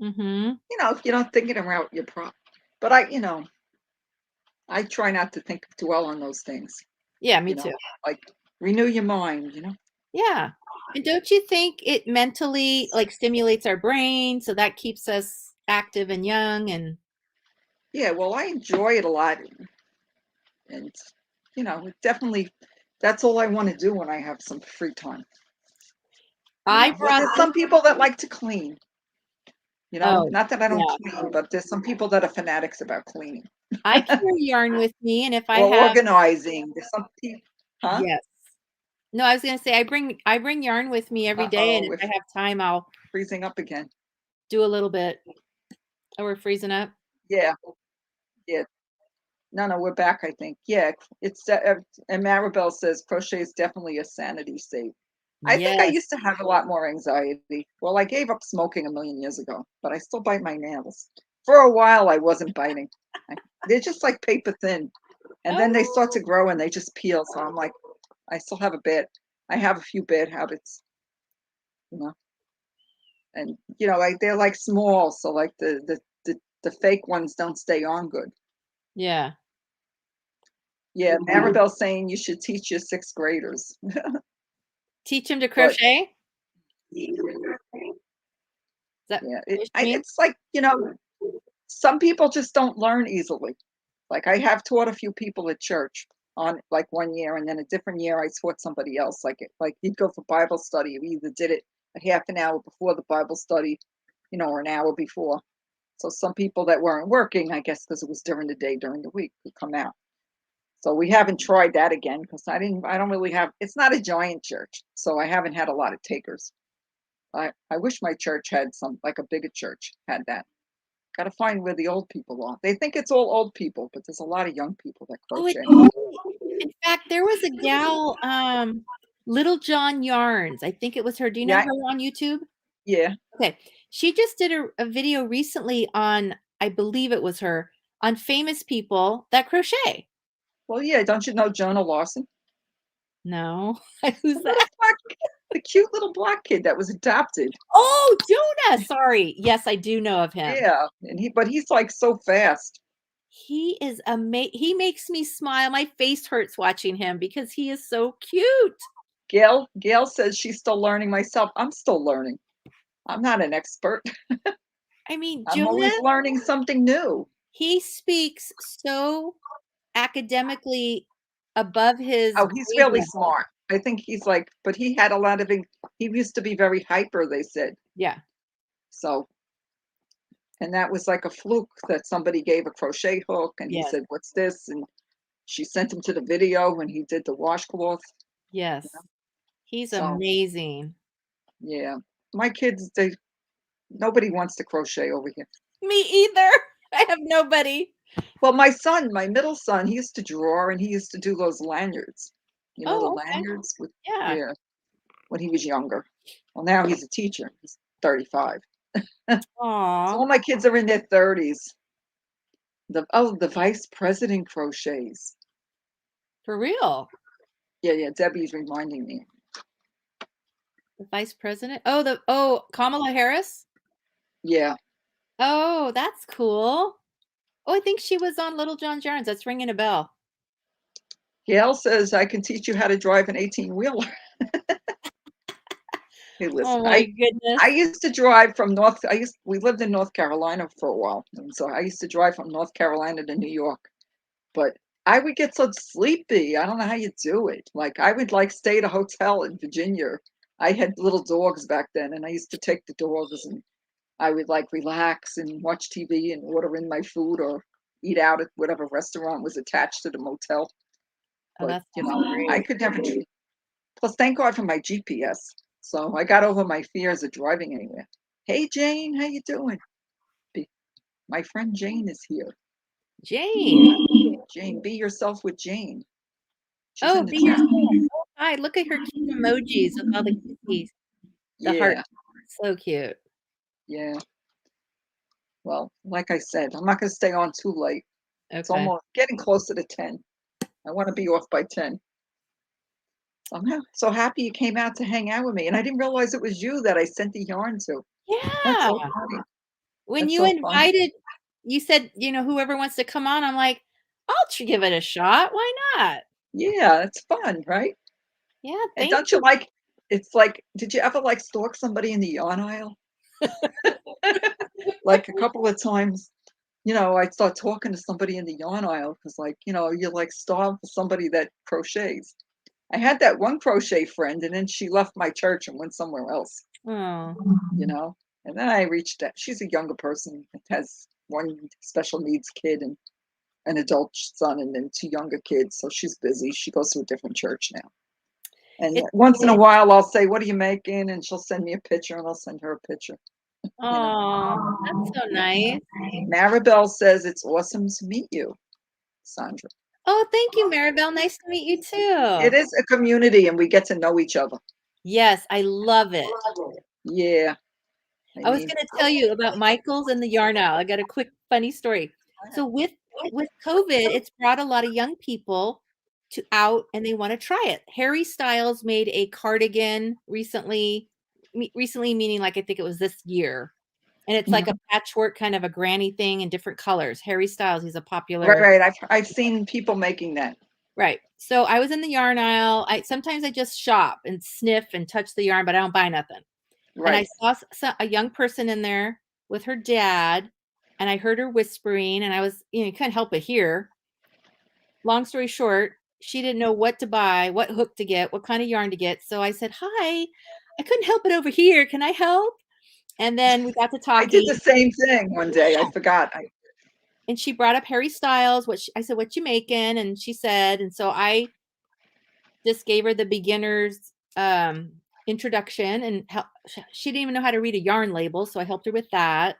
C: Mm-hmm.
A: If you're not thinking about your problem. But I try not to dwell on those things.
C: Yeah, me too.
A: Like renew your mind,
C: Yeah. And don't you think it mentally like stimulates our brain so that keeps us active and young and
A: Yeah, well, I enjoy it a lot. And, it definitely, that's all I want to do when I have some free time.
C: I
A: Well,
C: brought
A: there's some people that like to clean,
C: oh,
A: not that I don't
C: yeah.
A: clean, but there's some people that are fanatics about cleaning.
C: I carry yarn with me and if I
A: Or
C: have
A: organizing. There's some people, huh?
C: yes. No, I was gonna say I bring yarn with me every day and
A: Uh-oh,
C: if
A: we're
C: I have time I'll
A: freezing up again.
C: do a little bit. Oh, we're freezing up.
A: Yeah, yeah. No, we're back, I think. Yeah, and Maribel says crochet is definitely a sanity state. I think I
C: Yes.
A: used to have a lot more anxiety. Well, I gave up smoking a million years ago, but I still bite my nails. For a while, I wasn't biting. They're just like paper thin. And then they start to
C: Oh,
A: grow and they just peel. So I'm like, I still have I have a few bad habits, you know. And, like they're like small. So like the fake ones don't stay on good.
C: yeah.
A: Yeah, Maribel's saying you should teach your sixth graders.
C: Teach him to
A: But
C: crochet? Is that
A: yeah,
C: what you mean?
A: it's like, some people just don't learn easily. Like I have taught a few people at church on like one year, and then a different year I taught somebody else. Like you'd go for Bible study. We either did it a half an hour before the Bible study, or an hour before. So some people that weren't working, I guess, because it was during the day, during the week, could come out. So we haven't tried that again because I don't really have. It's not a giant church, so I haven't had a lot of takers. I wish my church had like a bigger church had that. Got to find where the old people are. They think it's all old people, but there's a lot of young people that
C: Oh, it
A: crochet.
C: totally in fact, there was a gal, Little John Yarns. I think it was her. Do you know
A: Yeah,
C: her on YouTube?
A: yeah.
C: Okay. She just did a video recently on, I believe it was her, on famous people that crochet.
A: Well, yeah. Don't you know Jonah Lawson?
C: No. Who's
A: The
C: that?
A: the cute little black kid that was adopted.
C: Oh, Jonah. Sorry. Yes, I do know of him.
A: Yeah, but he's like so fast.
C: He is he makes me smile. My face hurts watching him because he is so cute.
A: Gail says she's still learning myself. I'm still learning. I'm not an expert.
C: I mean,
A: I'm
C: Jonah,
A: always learning something new.
C: he speaks so academically above his
A: Oh, he's
C: grade
A: really
C: level.
A: smart. I think he's like, but he had a lot of, he used to be very hyper, they said.
C: Yeah.
A: So, and that was like a fluke that somebody gave a crochet hook and he
C: Yes.
A: said, what's this? And she sent him to the video when he did the washcloth.
C: Yes. He's
A: So,
C: amazing.
A: yeah. My kids, nobody wants to crochet over here.
C: Me either. I have nobody.
A: Well, my middle son, he used to draw and he used to do those lanyards. The
C: Oh, okay.
A: lanyards with,
C: Yeah.
A: yeah, when he was younger. Well, now he's a teacher. He's 35. So
C: Aw.
A: all my kids are in their 30s. The vice president crochets.
C: For real.
A: Yeah, Debbie's reminding me.
C: The vice president. Oh, Kamala Harris.
A: Yeah.
C: Oh, that's cool. Oh, I think she was on Little John Jarns. That's ringing a bell.
A: Gail says I can teach you how to drive an 18-wheeler. Hey, listen,
C: Oh my goodness.
A: I used to drive from we lived in North Carolina for a while. And so I used to drive from North Carolina to New York. But I would get so sleepy. I don't know how you do it. Like I would like stay at a hotel in Virginia. I had little dogs back then and I used to take the dogs and I would like relax and watch TV and order in my food or eat out at whatever restaurant was attached to the motel.
C: Oh,
A: But,
C: that's
A: I
C: great.
A: could never plus thank God for my GPS. So I got over my fears of driving anywhere. Hey Jane, how you doing? My friend Jane is here.
C: Jane.
A: Jane, be yourself with Jane. She's
C: Oh,
A: in the
C: be
A: chat.
C: yourself. Oh, hi. Look at her cute emojis with all the kitties. The heart.
A: Yeah,
C: So cute.
A: yeah. Well, like I said, I'm not going to stay on too late. It's
C: Okay.
A: almost getting closer to 10. I want to be off by 10. I'm so happy you came out to hang out with me. And I didn't realize it was you that I sent the yarn to. That's
C: Yeah.
A: so funny.
C: When
A: That's
C: you
A: so funny.
C: invited, you said, whoever wants to come on, I'm like, I'll give it a shot. Why not?
A: Yeah, it's fun, right?
C: Yeah,
A: And
C: thank
A: don't you like, it's like, did you ever like stalk somebody in the yarn aisle? Like a couple of times, I'd start talking to somebody in the yarn aisle because, like, you're like starved for somebody that crochets. I had that one crochet friend, and then she left my church and went somewhere else,
C: Oh,
A: you know. And then I reached out. She's a younger person that has one special needs kid and an adult son, and then two younger kids. So she's busy. She goes to a different church now. And
C: it's
A: once in a while, I'll say, "What are you making?" And she'll send me a picture, and I'll send her a picture. You know.
C: that's so nice.
A: Maribel says it's awesome to meet you, Sandra.
C: Oh, thank you, Maribel. Nice to meet you
A: It
C: too.
A: is a community, and we get to know each other.
C: Yes, I love it.
A: Yeah, I
C: I was
A: mean,
C: going to tell you about Michael's and the yarn owl. I got a quick funny story. So with COVID, it's brought a lot of young people to out and they want to try it. Harry Styles made a cardigan recently, recently meaning like I think it was this year. And it's like a patchwork kind of a granny thing in different colors. Harry Styles, he's a popular.
A: right. I've seen people making that.
C: Right. So I was in the yarn aisle. Sometimes I just shop and sniff and touch the yarn, but I don't buy nothing. And I
A: Right.
C: saw a young person in there with her dad, and I heard her whispering, and I was, you couldn't help but hear. Long story short, she didn't know what to buy, what hook to get, what kind of yarn to get. So I said, "Hi, I couldn't help it over here. Can I help?" And then we got to
A: I did the
C: talking.
A: same thing one day. I forgot.
C: And she brought up Harry Styles. I said, "What you making?" And she said, and so I just gave her the beginner's introduction, and she didn't even know how to read a yarn label, so I helped her with that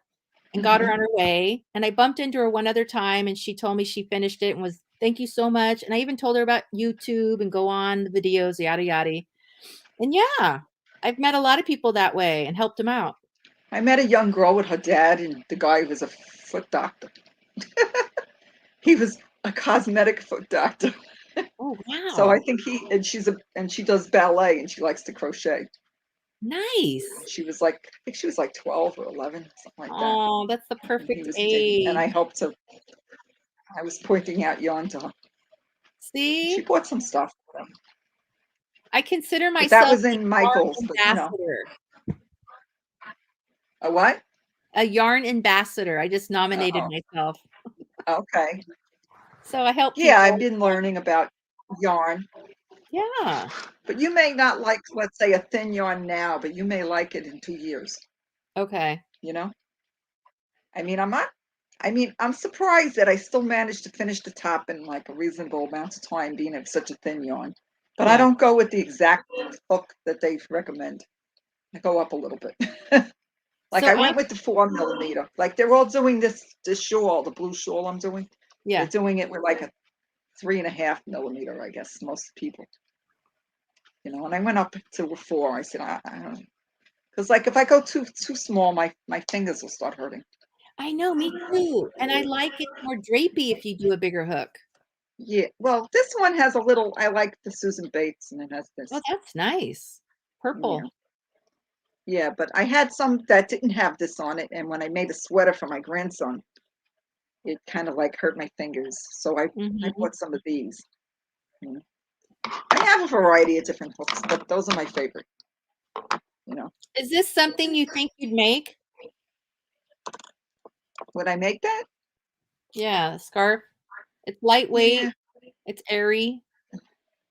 C: and got her on her way. And I bumped into her one other time, and she told me she finished it and was, "Thank you so much." And I even told her about YouTube and go on the videos, yada yada. And yeah, I've met a lot of people that way and helped them out.
A: I met a young girl with her dad, and the guy was a foot doctor. He was a cosmetic foot doctor.
C: Oh
A: So I
C: wow,
A: think she does ballet, and she likes to crochet.
C: nice.
A: She was like, I think she was like 12 or 11, something like that.
C: Oh, that's the
A: And he
C: perfect
A: was taking, and
C: age.
A: I was pointing out yarn to her. She
C: See,
A: bought some stuff,
C: I consider
A: but that
C: myself
A: was
C: a
A: in
C: yarn
A: Michael's. But
C: ambassador.
A: a what?
C: A yarn ambassador. I just nominated
A: Oh,
C: myself.
A: okay.
C: So I help
A: Yeah, I've
C: people.
A: been learning about yarn,
C: Yeah.
A: but you may not like, let's say, a thin yarn now, but you may like it in 2 years.
C: Okay.
A: You know, I mean, I'm not. I mean, I'm surprised that I still managed to finish the top in like a reasonable amount of time, being of such a thin yarn. But I
C: Yeah.
A: don't go with the exact hook that they recommend. I go up a little bit. Like
C: So
A: I
C: I
A: went with the 4 millimeter. Like they're all doing this shawl, the blue shawl I'm doing. They're
C: yeah.
A: doing it with like a 3.5 millimeter, I guess, most people. And I went up to a 4. I said, I don't, because like if I go too small, my fingers will start hurting.
C: I know, me too. And I like it more drapey if you do a bigger hook.
A: Yeah, well, this one has a little. I like the Susan Bates, and it has
C: Oh,
A: this.
C: that's nice.
A: Yeah,
C: Purple.
A: yeah, but I had some that didn't have this on it, and when I made a sweater for my grandson, it kind of like hurt my fingers. So I
C: Hmm.
A: bought some of these. You know. I have a variety of different hooks, but those are my favorite. You know,
C: Is this something you think you'd make?
A: would I make that?
C: Yeah, a scarf. It's
A: Yeah,
C: lightweight. It's airy.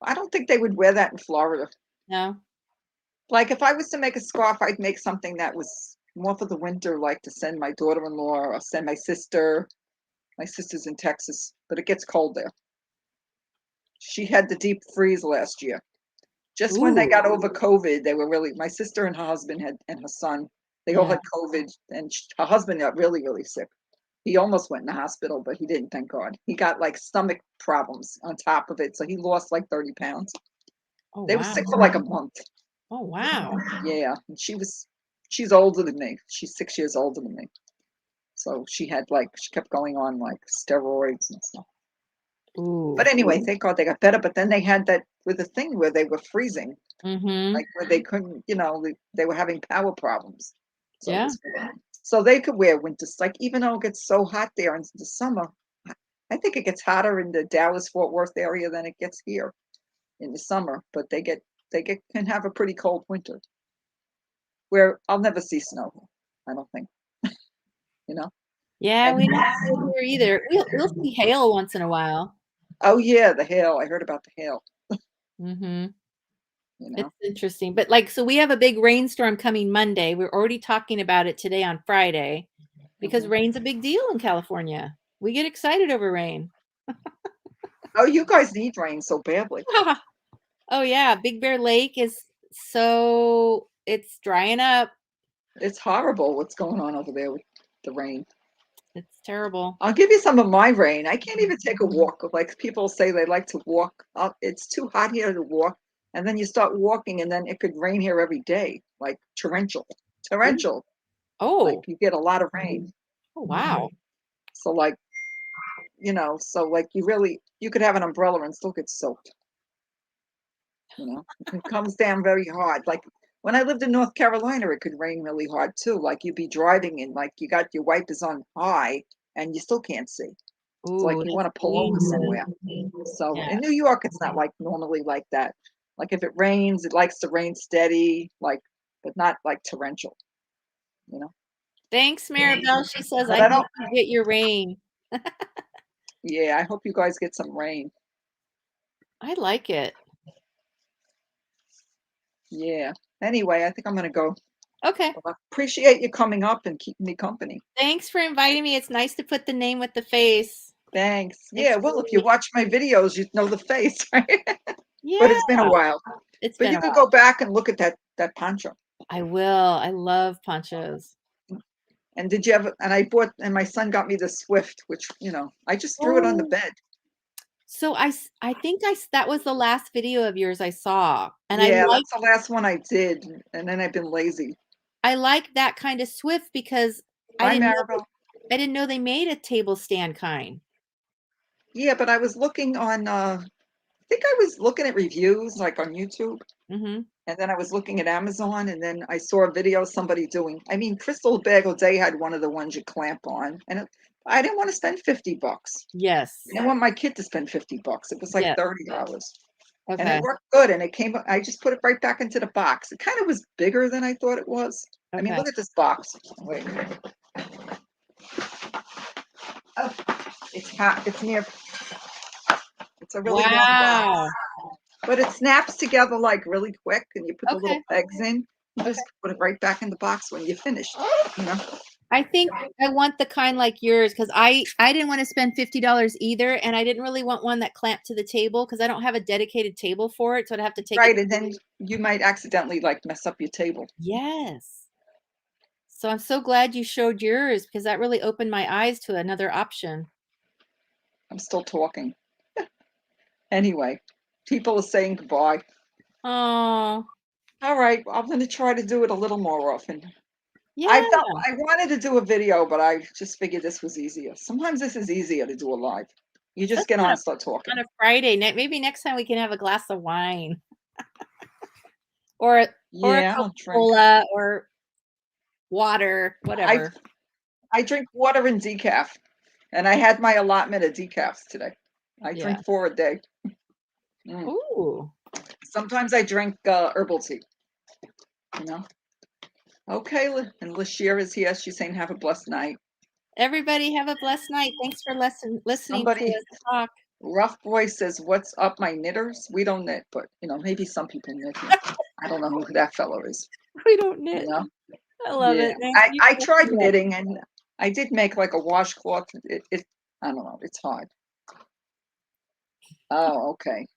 A: I don't think they would wear that in Florida.
C: No.
A: Like if I was to make a scarf, I'd make something that was more for the winter, like to send my daughter-in-law or send my sister. My sister's in Texas, but it gets cold there. She had the deep freeze last year. Just when they
C: Ooh.
A: got over COVID, they were really, my sister and her husband and her son, they all
C: Yeah.
A: had COVID, and her husband got really, really sick. He almost went in the hospital, but he didn't, thank God. He got like stomach problems on top of it, so he lost like 30 pounds.
C: Oh,
A: They were
C: wow.
A: sick for like a month.
C: Oh, wow.
A: Yeah, and she's older than me. She's 6 years older than me. So she kept going on like steroids and stuff.
C: Ooh.
A: But anyway, thank God they got better. But then they had that with the thing where they were freezing, like where they couldn't, they were having power problems. So
C: Yeah.
A: so they could wear winters. Like even though it gets so hot there in the summer, I think it gets hotter in the Dallas Fort Worth area than it gets here in the summer. But they can have a pretty cold winter. Where I'll never see snow. I don't think.
C: Yeah,
A: And
C: we don't see it here either. We'll see hail once in a while.
A: oh yeah, the hail. I heard about the hail.
C: Mm-hmm.
A: You know.
C: It's interesting. But like, so we have a big rainstorm coming Monday. We're already talking about it today on Friday because rain's a big deal in California. We get excited over rain.
A: Oh, you guys need rain so badly.
C: Oh yeah, Big Bear Lake it's drying up.
A: It's horrible what's going on over there with the rain.
C: It's terrible.
A: I'll give you some of my rain. I can't even take a walk. Like people say they like to walk. It's too hot here to walk. And then you start walking and then it could rain here every day, like torrential. Torrential.
C: Oh.
A: Like you get a lot of rain.
C: Oh, wow.
A: So like, you could have an umbrella and still get soaked. It comes down very hard. Like when I lived in North Carolina, it could rain really hard too. Like you'd be driving and like you got your wipers on high and you still can't see. It's like you want to pull over somewhere. So in New York, it's not like normally like that. Like if it rains, it likes to rain steady, but not like torrential,
C: Thanks, Maribel. She says,
A: But
C: I
A: I
C: hope
A: don't-
C: you get your rain.
A: Yeah, I hope you guys get some rain.
C: I like it.
A: Yeah. Anyway, I think I'm going to go.
C: Okay.
A: Well, I appreciate you coming up and keeping me company.
C: Thanks for inviting me. It's nice to put the name with the face.
A: Thanks.
C: It's
A: Yeah, well, if you watch my videos, you'd know the face, right?
C: Yeah.
A: But it's been a while.
C: But
A: you could go back and look at that poncho.
C: I will. I love ponchos.
A: And did you ever? And my son got me the Swift, which I just threw it on the bed.
C: So I think that was the last video of yours I saw, and
A: that's the last one I did, and then I've been lazy.
C: I like that kind of Swift because I didn't know they made a table stand kind.
A: Yeah, but I was looking on. I think I was looking at reviews like on YouTube. And then I was looking at Amazon, and then I saw a video of somebody doing. I mean, Crystal Bagel Day had one of the ones you clamp on, and I didn't want to spend $50.
C: Yes.
A: I didn't want my kid to spend $50. It was like $30.
C: Okay.
A: And it worked good, and I just put it right back into the box. It kind of was bigger than I thought it was. Okay. I mean, look at this box. Wait. Oh, it's hot. It's a really long box. But it snaps together like really quick, and you put the little pegs in. You just put it right back in the box when you're finished.
C: I think I want the kind like yours because I didn't want to spend $50 either, and I didn't really want one that clamped to the table because I don't have a dedicated table for it, so I'd have to take
A: it. And then you might accidentally mess up your table.
C: Yes. So I'm so glad you showed yours because that really opened my eyes to another option.
A: I'm still talking. Anyway, people are saying goodbye.
C: Oh.
A: All right, I'm going to try to do it a little more often.
C: Yeah.
A: I wanted to do a video, but I just figured this was easier. Sometimes this is easier to do a live. You just get on and start talking.
C: On a Friday night, maybe next time we can have a glass of wine. or a Coca-Cola or water, whatever.
A: I drink water and decaf, and I had my allotment of decafs today. I drink 4 a day.
C: Ooh.
A: Sometimes I drink herbal tea. Okay, and Lashir is here. She's saying have a blessed night.
C: Everybody have a blessed night. Thanks for listening to us talk.
A: Rough Boy says, "What's up, my knitters? We don't knit, but maybe some people knit. I don't know who that fellow is.
C: We don't knit. I love it.
A: I tried knitting, and I did make like a washcloth. I don't know. It's hard. Oh, okay.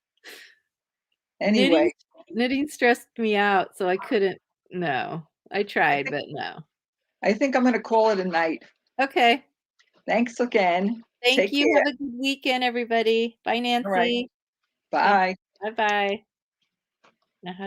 A: Anyway,
C: knitting stressed me out, so I couldn't. No, I tried, but no.
A: I think I'm going to call it a night.
C: Okay.
A: Thanks again.
C: Thank you. Have a good weekend, everybody. Bye, Nancy.
A: All right. Bye.
C: Bye-bye.